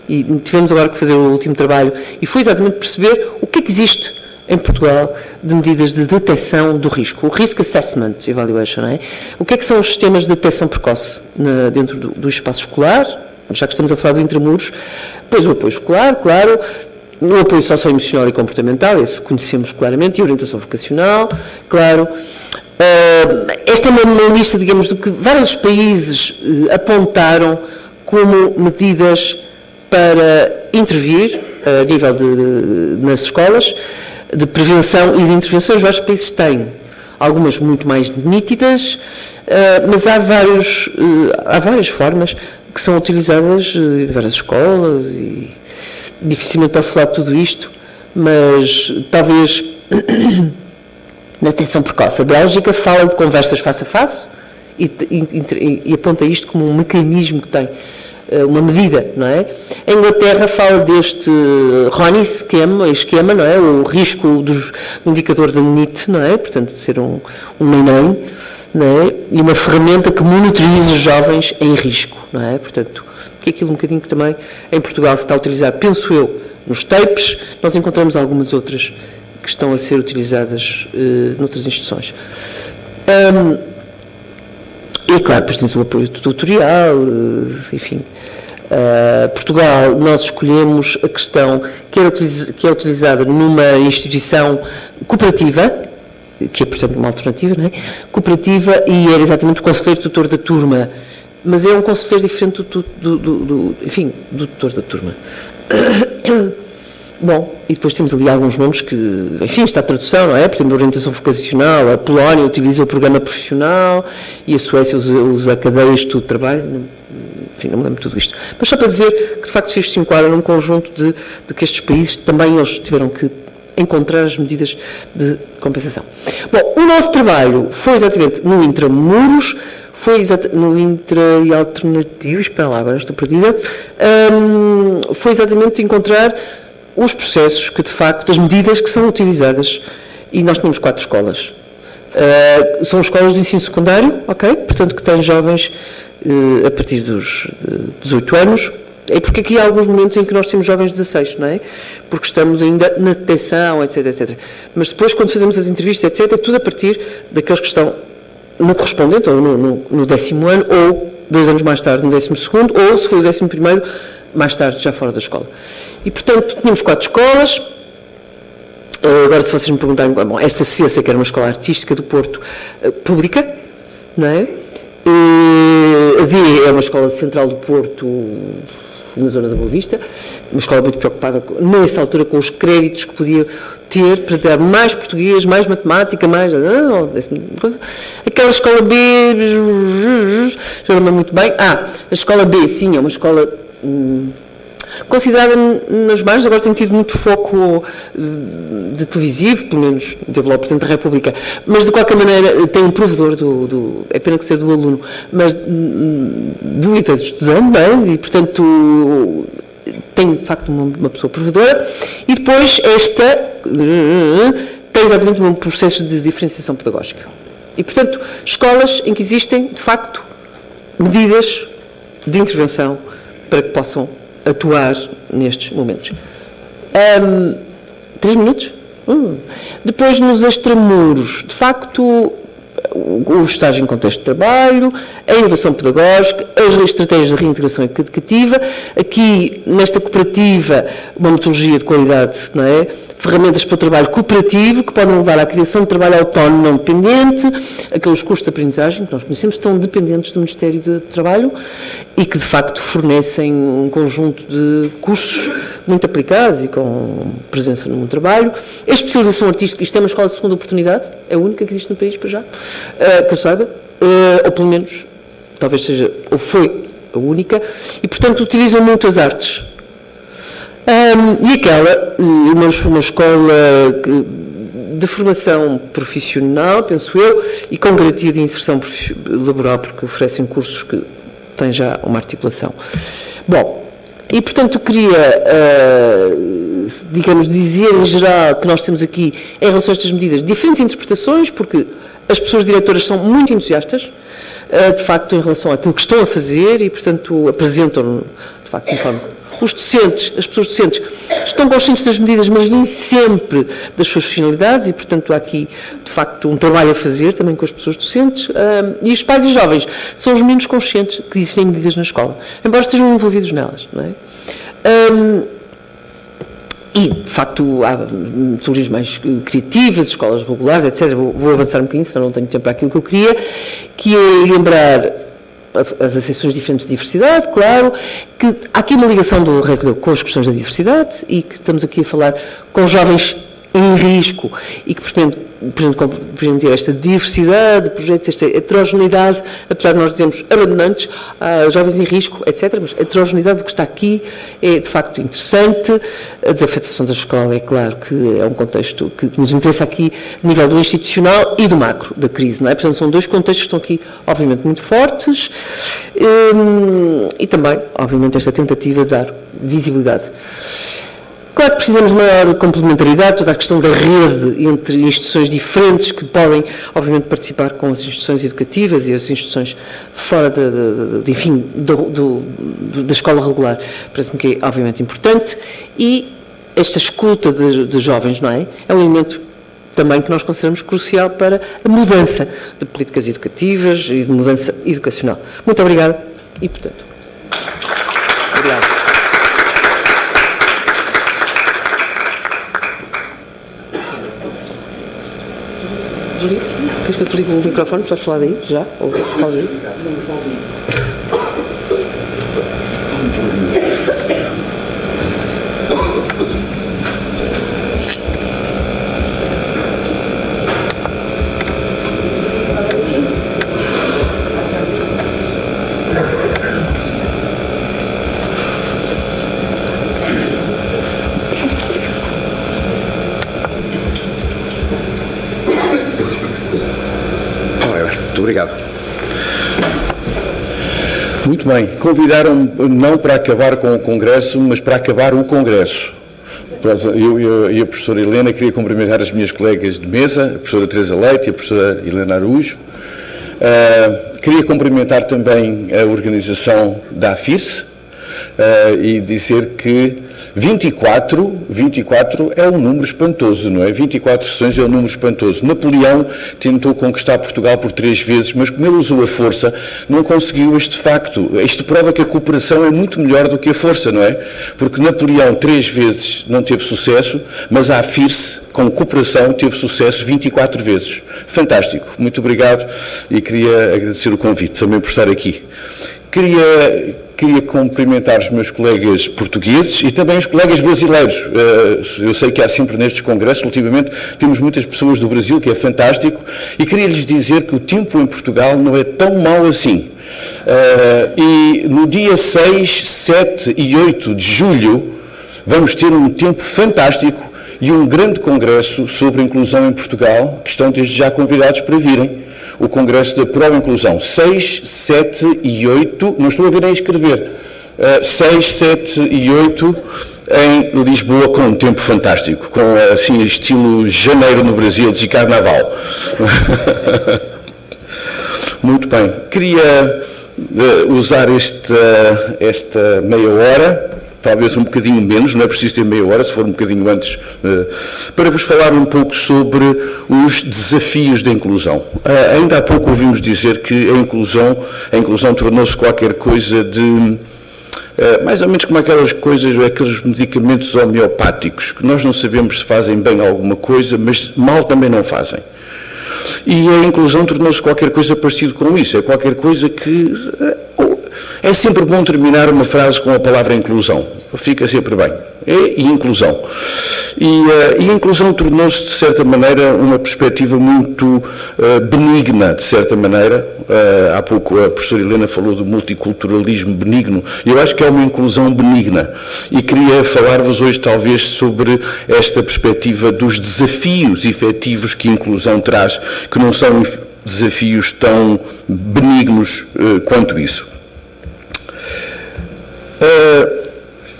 e tivemos agora que fazer o último trabalho, e foi exatamente perceber o que é que existe em Portugal de medidas de detecção do risco, o Risk Assessment Evaluation, não é? O que é que são os sistemas de detecção precoce dentro do espaço escolar, já que estamos a falar do intramuros, pois o apoio escolar, claro, o apoio socioemocional e comportamental, esse conhecemos claramente, e orientação vocacional, claro. Esta é uma lista, digamos, do que vários países apontaram como medidas para intervir a nível nas escolas, de prevenção e de intervenções. Vários países têm, algumas muito mais nítidas, mas há várias formas que são utilizadas em várias escolas, e dificilmente posso falar de tudo isto, mas talvez na detecção precoce. A Bélgica fala de conversas face a face e aponta isto como um mecanismo que tem uma medida, não é? A Inglaterra fala deste esquema, não é? O risco do indicador da NIT, não é? Portanto, de ser um neném, não é? E uma ferramenta que monitoriza os jovens em risco, não é? Portanto, que é aquilo um bocadinho que também em Portugal se está a utilizar, penso eu, nos tapes. Nós encontramos algumas outras que estão a ser utilizadas noutras instituições. E, claro, depois temos o apoio tutorial, enfim. Portugal, nós escolhemos a questão que é utilizada numa instituição cooperativa, que é, portanto, uma alternativa, não é? Cooperativa, e era exatamente o conselheiro tutor da turma, mas é um conselheiro diferente do tutor da turma. Bom, e depois temos ali alguns nomes que, enfim, está a tradução, não é? Por exemplo, a orientação vocacional, a Polónia utiliza o programa profissional e a Suécia usa a cadeia de estudo de trabalho, enfim, não me lembro de tudo isto. Mas só para dizer que, de facto, isto se enquadra num conjunto de que estes países também eles tiveram que encontrar as medidas de compensação. Bom, o nosso trabalho foi exatamente no Intramuros, foi no Intra e Alternativo, espera lá, agora estou perdida, foi exatamente encontrar os processos que, de facto, as medidas que são utilizadas, e nós temos 4 escolas. São escolas de ensino secundário, ok? Portanto, que têm jovens a partir dos 18 anos, é porque aqui há alguns momentos em que nós temos jovens de 16, não é? Porque estamos ainda na detecção, etc, etc. Mas depois, quando fazemos as entrevistas, etc, é tudo a partir daqueles que estão no correspondente, ou no 10º ano, ou 2 anos mais tarde no 12º, ou, se for o 11º, mais tarde, já fora da escola. E, portanto, tínhamos 4 escolas. Agora, se vocês me perguntarem, bom, esta ciência, que era uma escola artística do Porto, pública, não é? A D é uma escola central do Porto, na zona da Boa Vista, uma escola muito preocupada, nessa altura, com os créditos que podia ter para dar mais português, mais matemática, mais... Aquela escola B, já não lembro muito bem. A escola B, sim, é uma escola considerada nas margens, agora tem tido muito foco de televisivo, pelo menos teve lá o Presidente da República, mas de qualquer maneira tem um provedor é pena que seja do aluno, mas do estudante, bem, e portanto tem de facto uma pessoa provedora, e depois esta tem exatamente um processo de diferenciação pedagógica. E portanto, escolas em que existem de facto medidas de intervenção para que possam atuar nestes momentos. 3 minutos? Depois, nos extramuros, de facto, o estágio em contexto de trabalho, a inovação pedagógica, as estratégias de reintegração educativa, aqui, nesta cooperativa, uma metodologia de qualidade, não é? Ferramentas para o trabalho cooperativo, que podem levar à criação de trabalho autónomo não dependente, aqueles cursos de aprendizagem que nós conhecemos, estão dependentes do Ministério do Trabalho e que, de facto, fornecem um conjunto de cursos muito aplicados e com presença no trabalho. A especialização artística, isto é uma escola de segunda oportunidade, é a única que existe no país, para já, que eu saiba, ou pelo menos, talvez seja, ou foi a única, e, portanto, utilizam muito as artes. E aquela, uma escola de formação profissional, penso eu, e com garantia de inserção laboral, porque oferecem cursos que têm já uma articulação. Bom, e portanto eu queria, digamos, dizer em geral que nós temos aqui, em relação a estas medidas, diferentes interpretações, porque as pessoas diretoras são muito entusiastas, de facto, em relação àquilo que estão a fazer e, portanto, apresentam, de facto, de forma... Os docentes, as pessoas docentes, estão conscientes das medidas, mas nem sempre das suas finalidades e, portanto, há aqui, de facto, um trabalho a fazer também com as pessoas docentes. E os pais e jovens são os menos conscientes que existem medidas na escola, embora estejam envolvidos nelas, não é? E, de facto, há metodologias mais criativas, escolas regulares, etc. Vou avançar um bocadinho, senão não tenho tempo para aquilo que eu queria, que é lembrar as acessões diferentes de diversidade, claro, que há aqui uma ligação do Resleu com as questões da diversidade e que estamos aqui a falar com jovens em risco e que pretende compreender esta diversidade de projetos, esta heterogeneidade, apesar de nós dizermos abandonantes, jovens em risco, etc., mas a heterogeneidade do que está aqui é, de facto, interessante. A desafetação da escola, é claro que é um contexto que nos interessa aqui a nível do institucional e do macro, da crise, não é? Portanto, são 2 contextos que estão aqui, obviamente, muito fortes e também, obviamente, esta tentativa de dar visibilidade. Claro que precisamos de maior complementaridade, toda a questão da rede entre instituições diferentes que podem, obviamente, participar com as instituições educativas e as instituições fora enfim, da escola regular. Parece-me que é, obviamente, importante. E esta escuta de jovens, não é? É um elemento também que nós consideramos crucial para a mudança de políticas educativas e de mudança educacional. Muito obrigada e, portanto, obrigado. Queres que eu te ligue o microfone? Estás a falar daí? Já? Ou fala daí? Obrigado. Muito bem. Convidaram-me não para acabar com o Congresso, mas para acabar o Congresso. Eu e a professora Helena queria cumprimentar as minhas colegas de mesa, a professora Teresa Leite e a professora Helena Araújo. Queria cumprimentar também a organização da AFIRSE e dizer que 24 é um número espantoso, não é? 24 sessões é um número espantoso. Napoleão tentou conquistar Portugal por 3 vezes, mas como ele usou a força, não conseguiu este facto. Isto prova que a cooperação é muito melhor do que a força, não é? Porque Napoleão 3 vezes não teve sucesso, mas a AFIRSE, com cooperação, teve sucesso 24 vezes. Fantástico. Muito obrigado e queria agradecer o convite também por estar aqui. Queria cumprimentar os meus colegas portugueses e também os colegas brasileiros. Eu sei que há sempre nestes congressos, ultimamente temos muitas pessoas do Brasil, que é fantástico, e queria lhes dizer que o tempo em Portugal não é tão mau assim. E no dia 6, 7 e 8 de julho vamos ter um tempo fantástico e um grande congresso sobre inclusão em Portugal, que estão desde já convidados para virem. O Congresso da Pró-Inclusão, 6, 7 e 8, não estou a ver nem escrever, 6, 7 e 8 em Lisboa, com um tempo fantástico, com assim estilo janeiro no Brasil, de carnaval. Muito bem, queria usar esta meia hora, talvez um bocadinho menos, não é preciso ter meia hora, se for um bocadinho antes, para vos falar um pouco sobre os desafios da inclusão. Ainda há pouco ouvimos dizer que a inclusão tornou-se qualquer coisa de... mais ou menos como aqueles medicamentos homeopáticos, que nós não sabemos se fazem bem alguma coisa, mas mal também não fazem. E a inclusão tornou-se qualquer coisa parecido com isso, é qualquer coisa que... É sempre bom terminar uma frase com a palavra inclusão, fica sempre bem. E inclusão. E a inclusão tornou-se, de certa maneira, uma perspectiva muito benigna, de certa maneira. Há pouco a professora Helena falou do multiculturalismo benigno. Eu acho que é uma inclusão benigna. E queria falar-vos hoje, talvez, sobre esta perspectiva dos desafios efetivos que a inclusão traz, que não são desafios tão benignos quanto isso.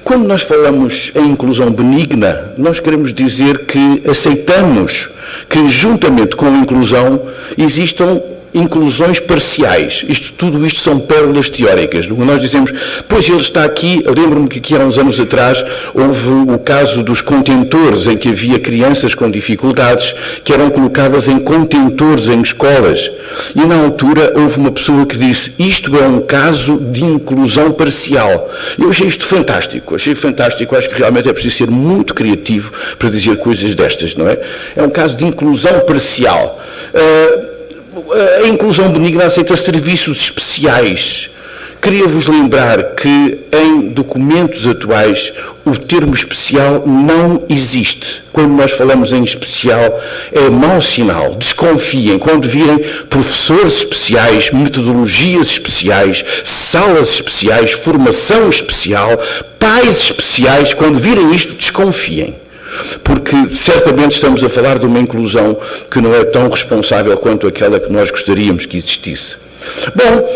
Quando nós falamos em inclusão benigna, nós queremos dizer que aceitamos que, juntamente com a inclusão, existam inclusões parciais. Tudo isto são pérolas teóricas. Nós dizemos, pois ele está aqui, eu lembro-me que aqui há uns anos atrás houve o caso dos contentores, em que havia crianças com dificuldades que eram colocadas em contentores em escolas. E na altura houve uma pessoa que disse, isto é um caso de inclusão parcial. Eu achei isto fantástico, acho que realmente é preciso ser muito criativo para dizer coisas destas, não é? É um caso de inclusão parcial. A inclusão benigna aceita serviços especiais. Queria-vos lembrar que em documentos atuais o termo especial não existe. Quando nós falamos em especial é mau sinal. Desconfiem quando virem professores especiais, metodologias especiais, salas especiais, formação especial, pais especiais, quando virem isto, desconfiem. Porque certamente estamos a falar de uma inclusão que não é tão responsável quanto aquela que nós gostaríamos que existisse. Bom,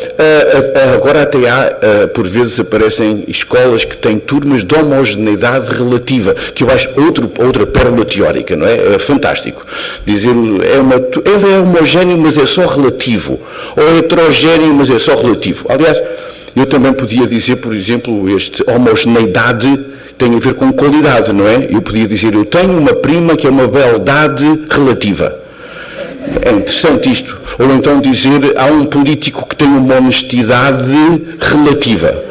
agora até há, por vezes aparecem escolas que têm turmas de homogeneidade relativa, que eu acho outra pérola teórica, não é? É fantástico. Dizer, ele é homogéneo, mas é só relativo. Ou é heterogéneo, mas é só relativo. Aliás, eu também podia dizer, por exemplo, homogeneidade, tem a ver com qualidade, não é? Eu podia dizer, eu tenho uma prima que é uma beldade relativa. É interessante isto. Ou então dizer, há um político que tem uma honestidade relativa.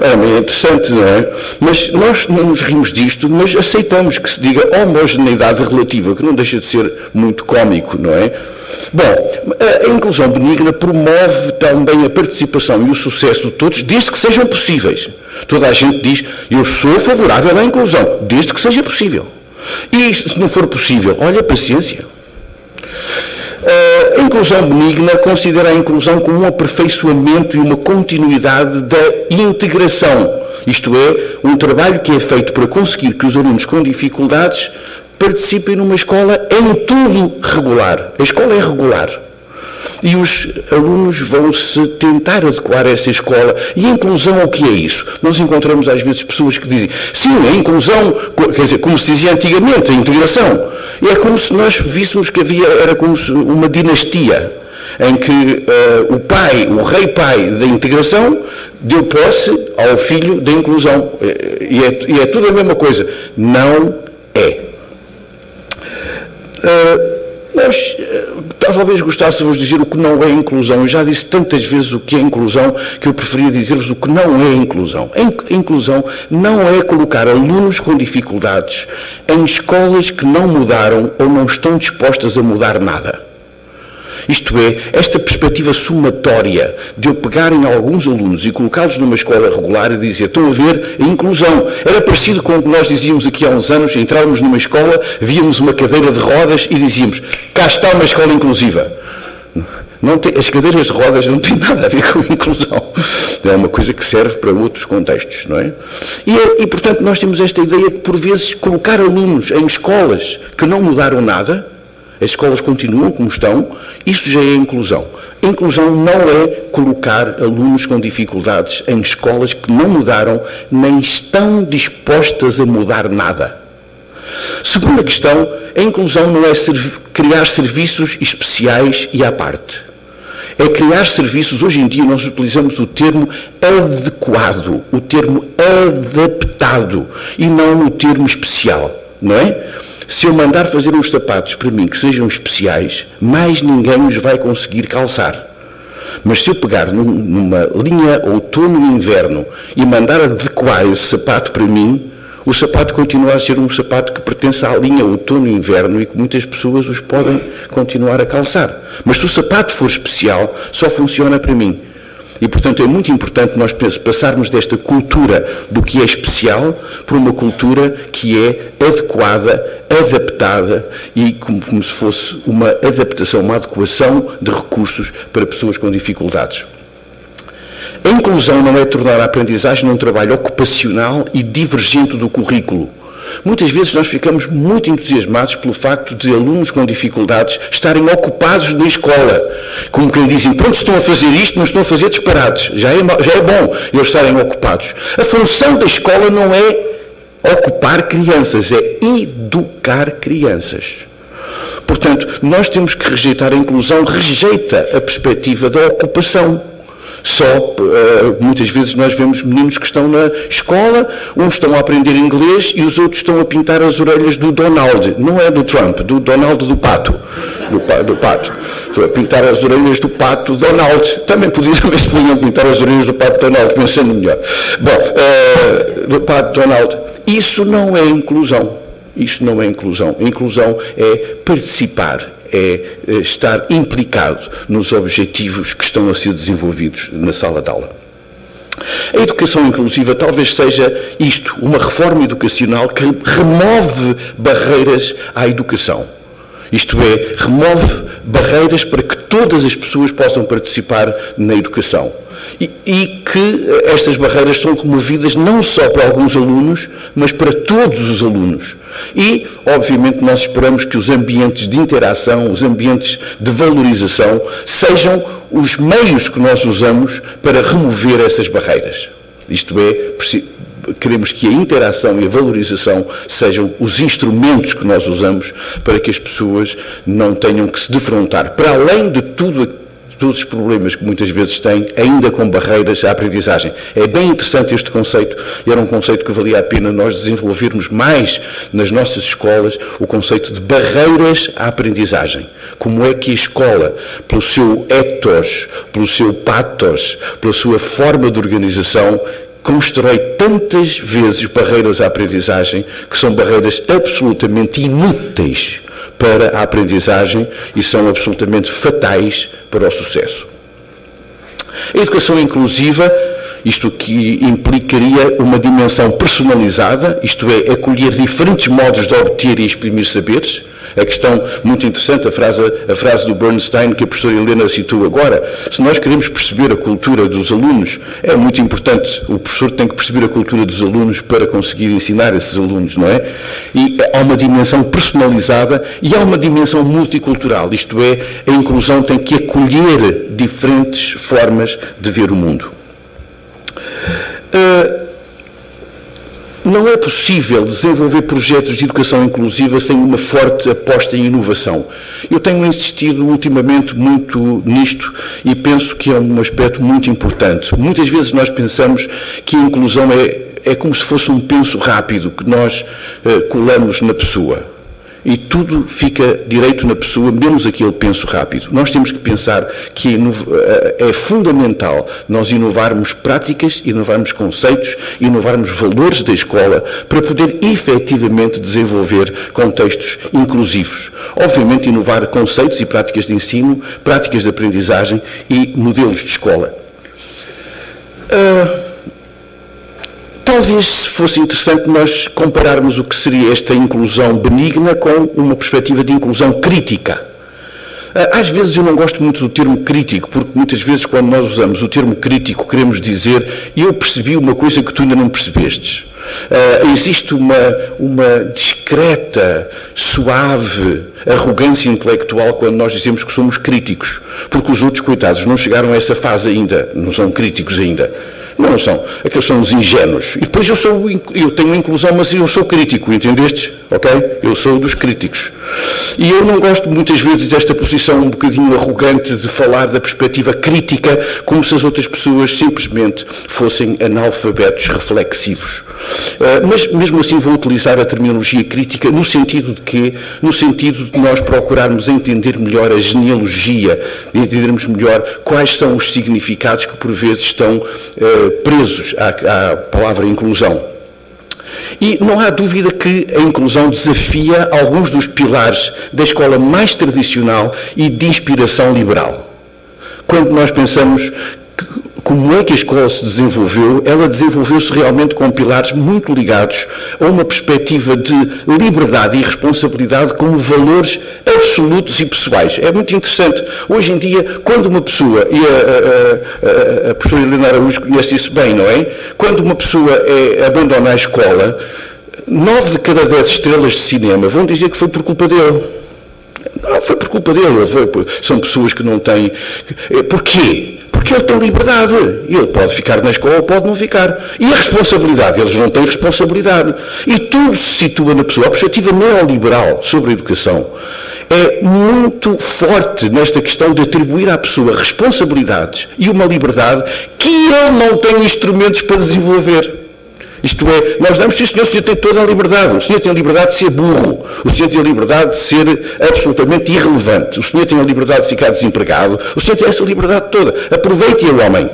É interessante, não é? Mas nós não nos rimos disto, mas aceitamos que se diga homogeneidade relativa, que não deixa de ser muito cómico, não é? Bom, a inclusão benigna promove também a participação e o sucesso de todos, desde que sejam possíveis. Toda a gente diz, eu sou favorável à inclusão, desde que seja possível. E se não for possível, olha, paciência. A inclusão benigna considera a inclusão como um aperfeiçoamento e uma continuidade da integração, isto é, um trabalho que é feito para conseguir que os alunos com dificuldades participem numa escola em tudo regular. A escola é regular. E os alunos vão-se tentar adequar a essa escola. E a inclusão, o que é isso? Nós encontramos às vezes pessoas que dizem, sim, a inclusão, quer dizer, como se dizia antigamente, a integração. E é como se nós víssemos que era como uma dinastia, em que o rei pai da integração deu posse ao filho da inclusão. E é tudo a mesma coisa. Não é. Nós talvez gostássemos de dizer o que não é inclusão. Eu já disse tantas vezes o que é inclusão que eu preferia dizer-vos o que não é inclusão. Inclusão não é colocar alunos com dificuldades em escolas que não mudaram ou não estão dispostas a mudar nada. Isto é, esta perspectiva somatória de eu pegar em alguns alunos e colocá-los numa escola regular e dizer, estão a ver a inclusão. Era parecido com o que nós dizíamos aqui há uns anos, entrávamos numa escola, víamos uma cadeira de rodas e dizíamos, cá está uma escola inclusiva. As cadeiras de rodas não têm nada a ver com a inclusão. É uma coisa que serve para outros contextos, não é? E portanto, nós temos esta ideia de, por vezes, colocar alunos em escolas que não mudaram nada. As escolas continuam como estão, isso já é inclusão. A inclusão não é colocar alunos com dificuldades em escolas que não mudaram, nem estão dispostas a mudar nada. Segunda questão, a inclusão não é criar serviços especiais e à parte. É criar serviços, hoje em dia nós utilizamos o termo adequado, o termo adaptado, e não o termo especial, não é? Se eu mandar fazer uns sapatos para mim que sejam especiais, mais ninguém os vai conseguir calçar. Mas se eu pegar numa linha outono e inverno e mandar adequar esse sapato para mim, o sapato continua a ser um sapato que pertence à linha outono e inverno e que muitas pessoas os podem continuar a calçar. Mas se o sapato for especial, só funciona para mim. E, portanto, é muito importante nós passarmos desta cultura do que é especial para uma cultura que é adequada, adaptada e como se fosse uma adaptação, uma adequação de recursos para pessoas com dificuldades. A inclusão não é tornar a aprendizagem um trabalho ocupacional e divergente do currículo. Muitas vezes nós ficamos muito entusiasmados pelo facto de alunos com dificuldades estarem ocupados na escola. Como quem dizem, pronto, estão a fazer isto, não estão a fazer disparates. Já é bom eles estarem ocupados. A função da escola não é ocupar crianças, é educar crianças. Portanto, nós temos que rejeitar a inclusão, rejeita a perspectiva da ocupação. Muitas vezes nós vemos meninos que estão na escola, uns estão a aprender inglês e os outros estão a pintar as orelhas do Donald, não é do Trump, do Donald do pato, do pato. Estão a pintar as orelhas do pato Donald. Também podiam pintar as orelhas do pato Donald, pensando melhor. Bom, do pato Donald. Isso não é inclusão. Isso não é inclusão. A inclusão é participar, é estar implicado nos objetivos que estão a ser desenvolvidos na sala de aula. A educação inclusiva talvez seja isto, uma reforma educacional que remove barreiras à educação. Isto é, remove barreiras para que todas as pessoas possam participar na educação. E que estas barreiras são removidas não só para alguns alunos, mas para todos os alunos. E, obviamente, nós esperamos que os ambientes de interação, os ambientes de valorização, sejam os meios que nós usamos para remover essas barreiras. Isto é, queremos que a interação e a valorização sejam os instrumentos que nós usamos para que as pessoas não tenham que se defrontar, para além de tudo todos os problemas que muitas vezes têm, ainda com barreiras à aprendizagem. É bem interessante este conceito, e era um conceito que valia a pena nós desenvolvermos mais nas nossas escolas, o conceito de barreiras à aprendizagem. Como é que a escola, pelo seu ethos, pelo seu pathos, pela sua forma de organização, constrói tantas vezes barreiras à aprendizagem que são barreiras absolutamente inúteis para a aprendizagem e são absolutamente fatais para o sucesso. A educação inclusiva, isto que implicaria uma dimensão personalizada, isto é, acolher diferentes modos de obter e exprimir saberes. A questão muito interessante, a frase do Bernstein que a professora Helena citou agora. Se nós queremos perceber a cultura dos alunos, é muito importante. O professor tem que perceber a cultura dos alunos para conseguir ensinar esses alunos, não é? E há uma dimensão personalizada e há uma dimensão multicultural. Isto é, a inclusão tem que acolher diferentes formas de ver o mundo. Não é possível desenvolver projetos de educação inclusiva sem uma forte aposta em inovação. Eu tenho insistido ultimamente muito nisto e penso que é um aspecto muito importante. Muitas vezes nós pensamos que a inclusão é como se fosse um penso rápido que nós colamos na pessoa. E tudo fica direito na pessoa, menos aquele penso rápido. Nós temos que pensar que é fundamental nós inovarmos práticas, inovarmos conceitos, inovarmos valores da escola para poder efetivamente desenvolver contextos inclusivos. Obviamente inovar conceitos e práticas de ensino, práticas de aprendizagem e modelos de escola. Talvez fosse interessante nós compararmos o que seria esta inclusão benigna com uma perspectiva de inclusão crítica. Às vezes eu não gosto muito do termo crítico, porque muitas vezes quando nós usamos o termo crítico queremos dizer eu percebi uma coisa que tu ainda não percebestes. Existe uma discreta, suave arrogância intelectual quando nós dizemos que somos críticos, porque os outros, coitados, não chegaram a essa fase ainda, não são críticos ainda. Não são, aqueles são os ingênuos. E depois eu tenho inclusão, mas eu sou crítico, entendeste? Ok? Eu sou dos críticos. E eu não gosto muitas vezes desta posição um bocadinho arrogante de falar da perspectiva crítica como se as outras pessoas simplesmente fossem analfabetos reflexivos. Mas mesmo assim vou utilizar a terminologia crítica no sentido de quê? No sentido de nós procurarmos entender melhor a genealogia, entendermos melhor quais são os significados que por vezes estão presos à palavra inclusão. E não há dúvida que a inclusão desafia alguns dos pilares da escola mais tradicional e de inspiração liberal. Quando nós pensamos como é que a escola se desenvolveu, ela desenvolveu-se realmente com pilares muito ligados a uma perspectiva de liberdade e responsabilidade como valores absolutos e pessoais. É muito interessante. Hoje em dia, quando uma pessoa, e a professora Helena Araújo conhece isso bem, não é? Quando uma pessoa abandona a escola, 9 de cada 10 estrelas de cinema vão dizer que foi por culpa dele. Não, foi por culpa dele. São pessoas que não têm... Porquê? Porque ele tem liberdade. Ele pode ficar na escola ou pode não ficar. E a responsabilidade? Eles não têm responsabilidade. E tudo se situa na pessoa. A perspectiva neoliberal sobre a educação é muito forte nesta questão de atribuir à pessoa responsabilidades e uma liberdade que ele não tem instrumentos para desenvolver. Isto é, nós damos, sim senhor, o senhor tem toda a liberdade. O senhor tem a liberdade de ser burro. O senhor tem a liberdade de ser absolutamente irrelevante. O senhor tem a liberdade de ficar desempregado. O senhor tem essa liberdade toda. Aproveite-a, homem.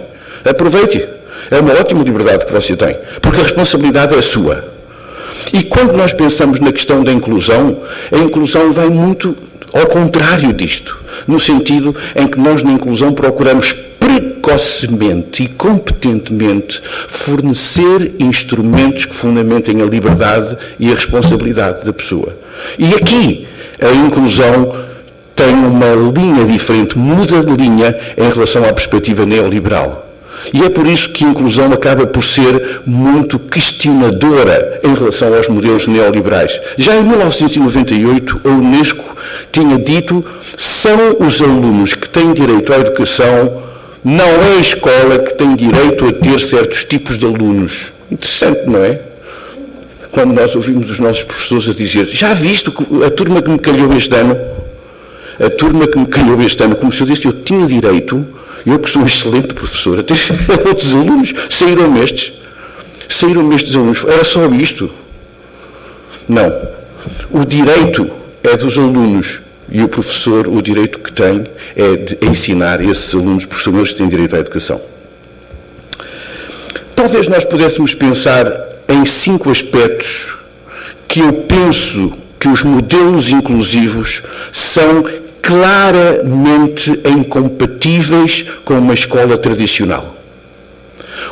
Aproveite. É uma ótima liberdade que você tem. Porque a responsabilidade é sua. E quando nós pensamos na questão da inclusão, a inclusão vai muito ao contrário disto. No sentido em que nós na inclusão procuramos precocemente e competentemente fornecer instrumentos que fundamentem a liberdade e a responsabilidade da pessoa. E aqui a inclusão tem uma linha diferente, muda de linha em relação à perspectiva neoliberal. E é por isso que a inclusão acaba por ser muito questionadora em relação aos modelos neoliberais. Já em 1998, a Unesco tinha dito que são os alunos que têm direito à educação, não é a escola que tem direito a ter certos tipos de alunos. Interessante, não é? Quando nós ouvimos os nossos professores a dizer, já viste a turma que me calhou este ano? a turma que me calhou este ano, como se eu disse, eu tinha direito, eu que sou um excelente professor, até outros alunos saíram-me estes alunos, era só isto. Não. O direito é dos alunos e o professor, o direito que tem é de ensinar esses alunos, professores que têm direito à educação. Talvez nós pudéssemos pensar em 5 aspectos que eu penso que os modelos inclusivos são claramente incompatíveis com uma escola tradicional.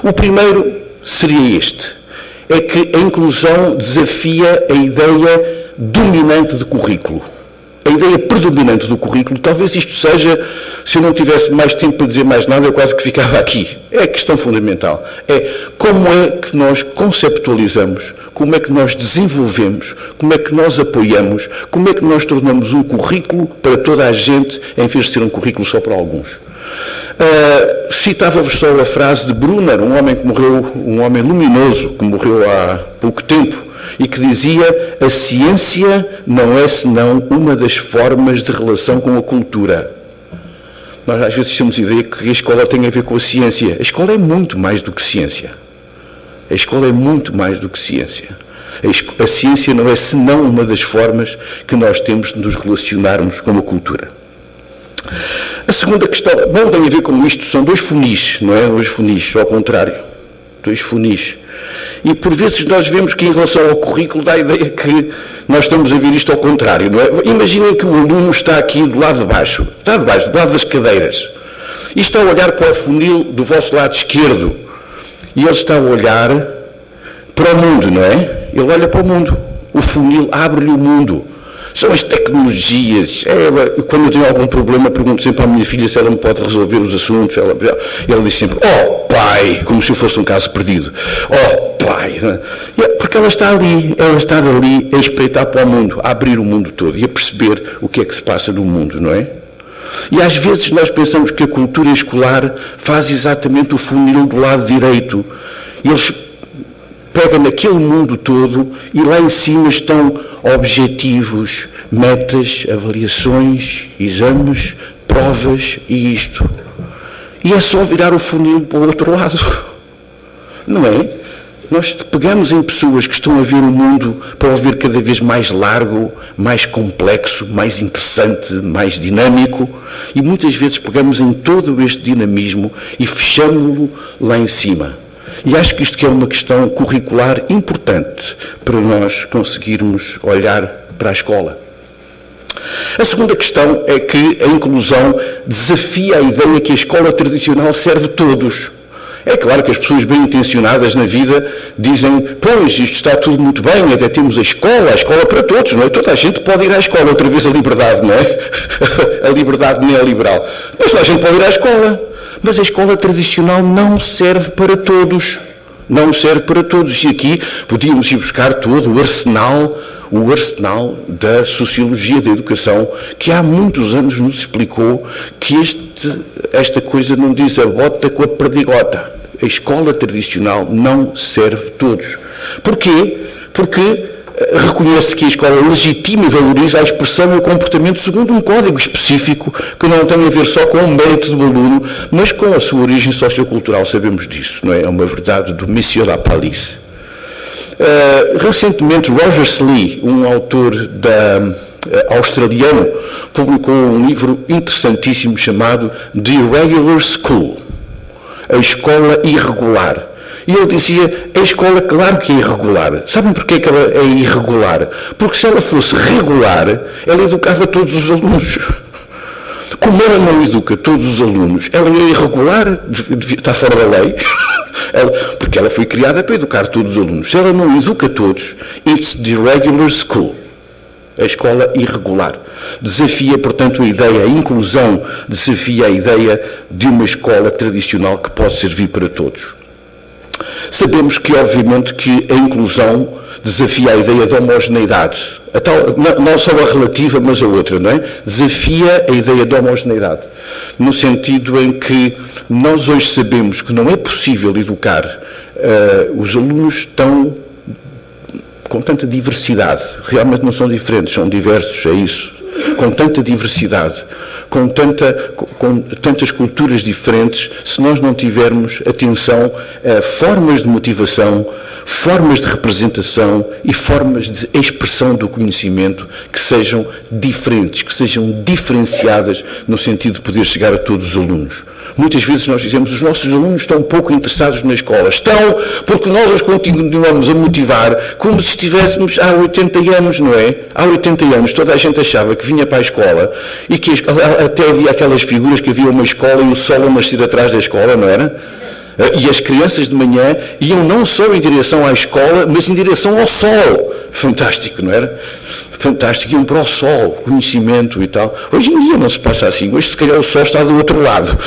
O primeiro seria este, é que a inclusão desafia a ideia dominante de currículo. A ideia predominante do currículo, talvez isto seja, se eu não tivesse mais tempo para dizer mais nada, eu quase que ficava aqui. É a questão fundamental. É como é que nós conceptualizamos, como é que nós desenvolvemos, como é que nós apoiamos, como é que nós tornamos um currículo para toda a gente, em vez de ser um currículo só para alguns. Citava-vos só a frase de Brunner, um homem que morreu, um homem luminoso, que morreu há pouco tempo, e que dizia: a ciência não é senão uma das formas de relação com a cultura. Nós às vezes temos a ideia que a escola tem a ver com a ciência. A escola é muito mais do que ciência. A escola é muito mais do que ciência. A ciência não é senão uma das formas que nós temos de nos relacionarmos com a cultura. A segunda questão, não tem a ver com isto, são 2 funis, não é? 2 funis, ao contrário. 2 funis. E por vezes nós vemos que em relação ao currículo dá a ideia que nós estamos a ver isto ao contrário, não é? Imaginem que o aluno está aqui do lado de baixo, do lado das cadeiras, e está a olhar para o funil do vosso lado esquerdo, e ele está a olhar para o mundo, não é? Ele olha para o mundo, o funil abre-lhe o mundo. São as tecnologias. Quando eu tenho algum problema, pergunto sempre à minha filha se ela me pode resolver os assuntos. Ela diz sempre: oh pai, como se eu fosse um caso perdido. Oh pai. Porque ela está ali a espreitar para o mundo, a abrir o mundo todo e a perceber o que é que se passa no mundo, não é? E às vezes nós pensamos que a cultura escolar faz exatamente o funil do lado direito. Eles pegam naquele mundo todo e lá em cima estão objetivos, metas, avaliações, exames, provas e isto. E é só virar o funil para o outro lado. Não é? Nós pegamos em pessoas que estão a ver o mundo para o ver cada vez mais largo, mais complexo, mais interessante, mais dinâmico, e muitas vezes pegamos em todo este dinamismo e fechamos-lo lá em cima. E acho que isto que é uma questão curricular importante para nós conseguirmos olhar para a escola. A segunda questão é que a inclusão desafia a ideia que a escola tradicional serve todos. É claro que as pessoas bem intencionadas na vida dizem: pois, isto está tudo muito bem, até temos a escola para todos, não é? Toda a gente pode ir à escola, outra vez a liberdade, não é? A liberdade neoliberal. Mas toda a gente pode ir à escola. Mas a escola tradicional não serve para todos. Não serve para todos. E aqui podíamos ir buscar todo o arsenal da sociologia da educação, que há muitos anos nos explicou que esta coisa não diz a bota com a perdigota. A escola tradicional não serve a todos. Porquê? Porque reconhece que a escola legitima e valoriza a expressão e o comportamento segundo um código específico que não tem a ver só com o mérito do aluno, mas com a sua origem sociocultural, sabemos disso, não é? É uma verdade do Monsieur Laplace. Recentemente, Roger Slee, um autor australiano, publicou um livro interessantíssimo chamado The Irregular School, a escola irregular. E ele dizia: a escola, claro que é irregular. Sabem porquê que ela é irregular? Porque se ela fosse regular, ela educava todos os alunos. Como ela não educa todos os alunos, ela é irregular, está fora da lei, porque ela foi criada para educar todos os alunos. Se ela não educa todos, it's the regular school. A escola irregular. Desafia, portanto, a inclusão desafia a ideia de uma escola tradicional que pode servir para todos. Sabemos que, obviamente, que a inclusão desafia a ideia de homogeneidade. Não só a relativa, mas a outra, não é? Desafia a ideia de homogeneidade. No sentido em que nós hoje sabemos que não é possível educar os alunos com tanta diversidade. Realmente não são diferentes, são diversos, é isso. com tanta diversidade, com tantas culturas diferentes, se nós não tivermos atenção a formas de motivação, formas de representação e formas de expressão do conhecimento que sejam diferentes, que sejam diferenciadas no sentido de poder chegar a todos os alunos. Muitas vezes nós dizemos que os nossos alunos estão pouco interessados na escola. Estão porque nós os continuamos a motivar como se estivéssemos há 80 anos, não é? Há 80 anos toda a gente achava que vinha para a escola e que até havia aquelas figuras que havia uma escola e o sol a nascer atrás da escola, não era? E as crianças de manhã iam não só em direção à escola, mas em direção ao sol. Fantástico, não era? Fantástico, iam para o sol, conhecimento e tal. Hoje em dia não se passa assim. Hoje, se calhar, o sol está do outro lado.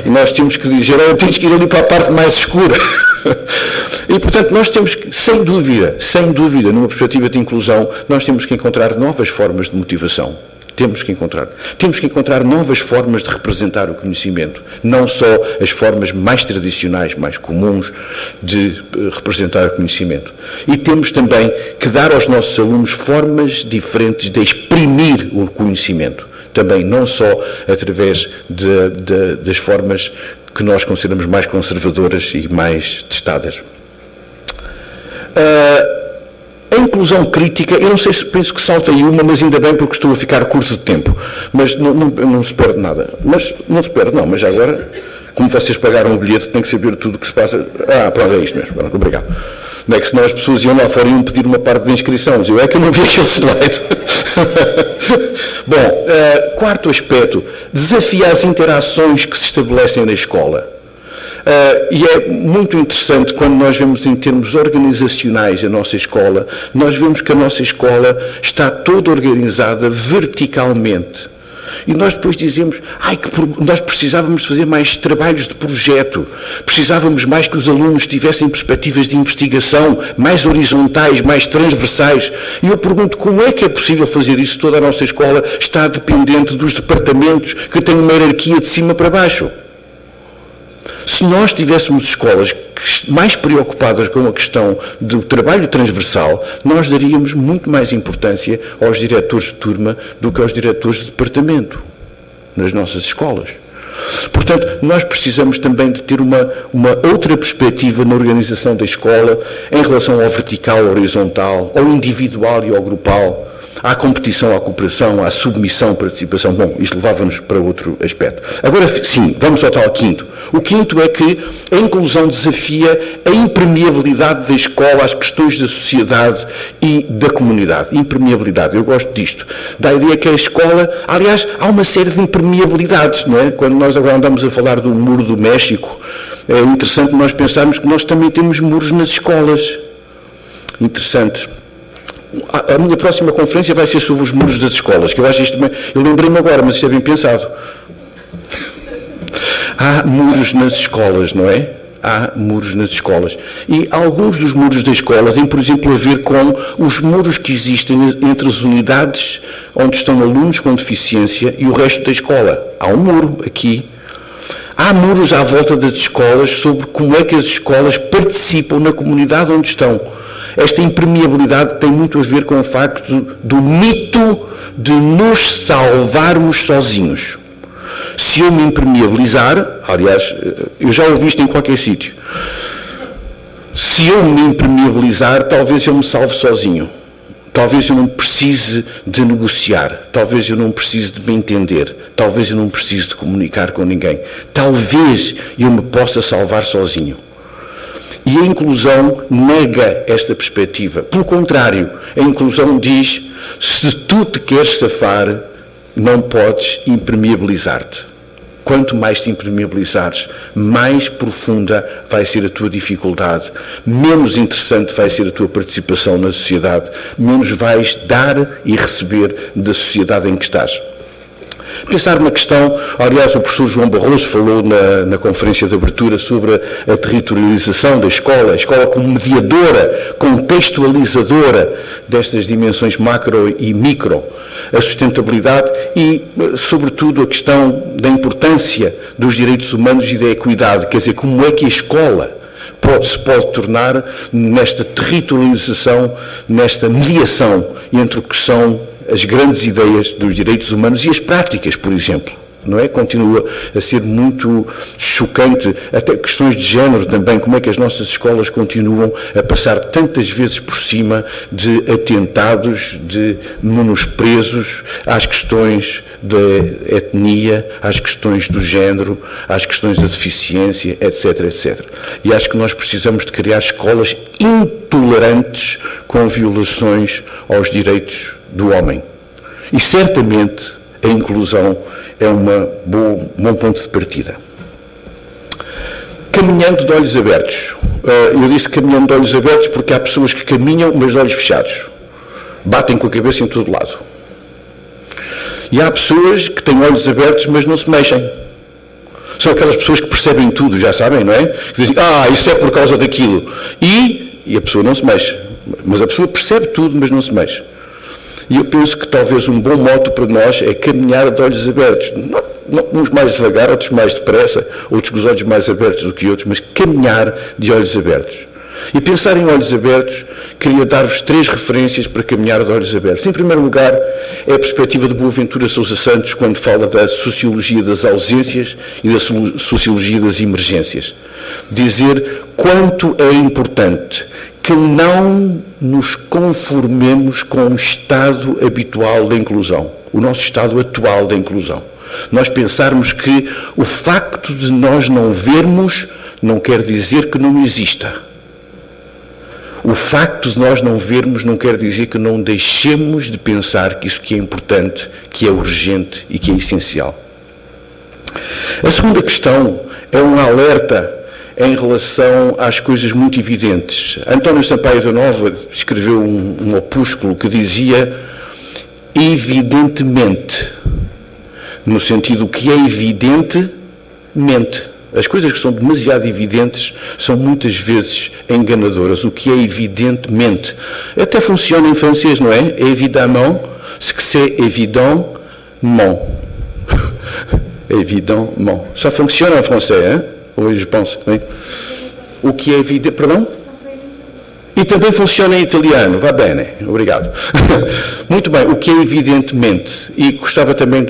E nós temos que dizer, temos que ir ali para a parte mais escura. E, portanto, nós temos que, sem dúvida, numa perspectiva de inclusão, nós temos que encontrar novas formas de motivação. Temos que encontrar novas formas de representar o conhecimento, não só as formas mais tradicionais, mais comuns de representar o conhecimento. E temos também que dar aos nossos alunos formas diferentes de exprimir o conhecimento, também não só através das formas que nós consideramos mais conservadoras e mais testadas. A inclusão crítica, eu não sei se penso que salta aí uma, mas ainda bem porque estou a ficar curto de tempo. Mas não se perde nada. Mas não se perde, não. Mas já agora, como vocês pagaram o bilhete, tem que saber tudo o que se passa. Pronto, é isto mesmo. Pronto, obrigado. Não é que senão as pessoas iam lá fora e iam pedir uma parte de inscrição. Eu é que eu não vi aquele slide. Bom, quarto aspecto, desafia as interações que se estabelecem na escola. E é muito interessante quando nós vemos em termos organizacionais a nossa escola, nós vemos que a nossa escola está toda organizada verticalmente. E nós depois dizemos, nós precisávamos fazer mais trabalhos de projeto, precisávamos mais que os alunos tivessem perspectivas de investigação mais horizontais, mais transversais. E eu pergunto, como é que é possível fazer isso? Toda a nossa escola está dependente dos departamentos que têm uma hierarquia de cima para baixo. Se nós tivéssemos escolas mais preocupadas com a questão do trabalho transversal, nós daríamos muito mais importância aos diretores de turma do que aos diretores de departamento nas nossas escolas. Portanto, nós precisamos também de ter uma outra perspectiva na organização da escola em relação ao vertical, ao horizontal, ao individual e ao grupal. À competição, à cooperação, à submissão, à participação. Bom, isto levava-nos para outro aspecto. Agora, sim, vamos ao tal quinto. O quinto é que a inclusão desafia a impermeabilidade da escola às questões da sociedade e da comunidade. Impermeabilidade, eu gosto disto. Da ideia que a escola, aliás, há uma série de impermeabilidades, não é? Quando nós agora andamos a falar do Muro do México, é interessante nós pensarmos que nós também temos muros nas escolas. Interessante. A minha próxima conferência vai ser sobre os muros das escolas, que eu acho isto bem, eu lembrei-me agora, mas isto é bem pensado. Há muros nas escolas, não é? Há muros nas escolas. E alguns dos muros da escola têm, por exemplo, a ver com os muros que existem entre as unidades onde estão alunos com deficiência e o resto da escola. Há um muro aqui. Há muros à volta das escolas sobre como é que as escolas participam na comunidade onde estão. Esta impermeabilidade tem muito a ver com o facto do mito de nos salvarmos sozinhos. Se eu me impermeabilizar, aliás, eu já ouvi isto em qualquer sítio, se eu me impermeabilizar, talvez eu me salve sozinho. Talvez eu não precise de negociar, talvez eu não precise de me entender, talvez eu não precise de comunicar com ninguém. Talvez eu me possa salvar sozinho. E a inclusão nega esta perspectiva. Pelo contrário, a inclusão diz, se tu te queres safar, não podes impermeabilizar-te. Quanto mais te impermeabilizares, mais profunda vai ser a tua dificuldade, menos interessante vai ser a tua participação na sociedade, menos vais dar e receber da sociedade em que estás. Pensar na questão, aliás, o professor João Barroso falou na conferência de abertura sobre a territorialização da escola, a escola como mediadora, contextualizadora destas dimensões macro e micro, a sustentabilidade e, sobretudo, a questão da importância dos direitos humanos e da equidade, quer dizer, como é que a escola se pode tornar nesta territorialização, nesta mediação entre o que são as grandes ideias dos direitos humanos e as práticas, por exemplo. Não é? Continua a ser muito chocante, até questões de género também, como é que as nossas escolas continuam a passar tantas vezes por cima de atentados, de menosprezos às questões da etnia, às questões do género, às questões da deficiência, etc, etc. E acho que nós precisamos de criar escolas intolerantes com violações aos direitos do homem. E certamente a inclusão é um bom ponto de partida. Caminhando de olhos abertos. Eu disse caminhando de olhos abertos porque há pessoas que caminham, mas de olhos fechados. Batem com a cabeça em todo lado. E há pessoas que têm olhos abertos, mas não se mexem. São aquelas pessoas que percebem tudo, já sabem, não é? Que dizem, isso é por causa daquilo. E a pessoa não se mexe. Mas a pessoa percebe tudo, mas não se mexe. E eu penso que talvez um bom moto para nós é caminhar de olhos abertos. Não, uns mais devagar, outros mais depressa, outros com os olhos mais abertos do que outros, mas caminhar de olhos abertos. E pensar em olhos abertos, queria dar-vos 3 referências para caminhar de olhos abertos. Em primeiro lugar, é a perspectiva de Boaventura Sousa Santos, quando fala da sociologia das ausências e da sociologia das emergências. Dizer quanto é importante que não nos conformemos com o estado habitual da inclusão, o nosso estado atual da inclusão. Nós pensarmos que o facto de nós não vermos não quer dizer que não exista. O facto de nós não vermos não quer dizer que não deixemos de pensar que isso que é importante, que é urgente e que é essencial. A segunda questão é um alerta em relação às coisas muito evidentes. António Sampaio da Nova escreveu um opúsculo que dizia evidentemente, no sentido que é evidente, mente. As coisas que são demasiado evidentes são muitas vezes enganadoras. O que é evidentemente. Até funciona em francês, não é? Évidemment, ce que c'est évident, ment. Évidemment. Ça funciona em francês, hein? Hoje, je pense. Hein? O que é evidente... Perdão? E também funciona em italiano. Va bene. Obrigado. Muito bem. O que é evidentemente. E gostava também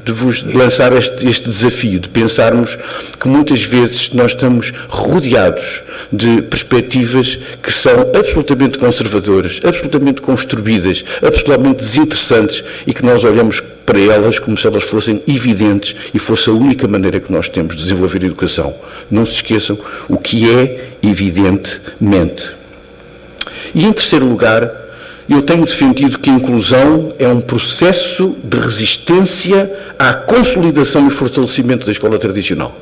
de vos lançar este desafio, de pensarmos que muitas vezes nós estamos rodeados de perspectivas que são absolutamente conservadoras, absolutamente construídas, absolutamente desinteressantes e que nós olhamos para elas como se elas fossem evidentes e fosse a única maneira que nós temos de desenvolver a educação. Não se esqueçam o que é evidentemente. E em terceiro lugar, eu tenho defendido que a inclusão é um processo de resistência à consolidação e fortalecimento da escola tradicional.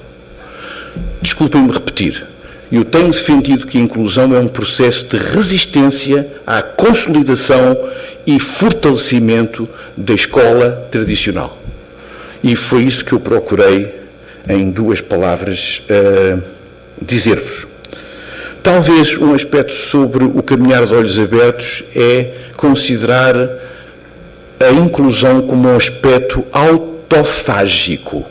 Desculpem-me repetir. Eu tenho defendido que a inclusão é um processo de resistência à consolidação e fortalecimento da escola tradicional. E foi isso que eu procurei, em 2 palavras, dizer-vos. Talvez um aspecto sobre o caminhar de olhos abertos é considerar a inclusão como um aspecto autofágico.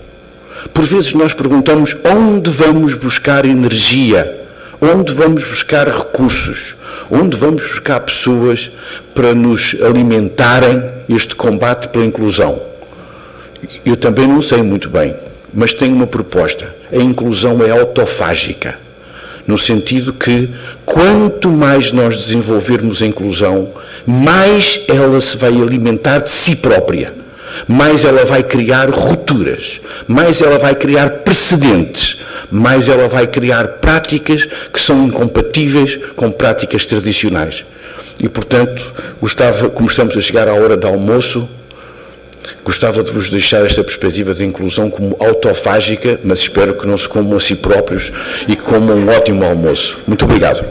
Por vezes nós perguntamos onde vamos buscar energia, onde vamos buscar recursos, onde vamos buscar pessoas para nos alimentarem este combate pela inclusão. Eu também não sei muito bem, mas tenho uma proposta. A inclusão é autofágica. No sentido que, quanto mais nós desenvolvermos a inclusão, mais ela se vai alimentar de si própria, mais ela vai criar rupturas, mais ela vai criar precedentes, mais ela vai criar práticas que são incompatíveis com práticas tradicionais. E, portanto, como estamos a chegar à hora do almoço, gostava de vos deixar esta perspectiva de inclusão como autofágica, mas espero que não se comam a si próprios e que comam um ótimo almoço. Muito obrigado.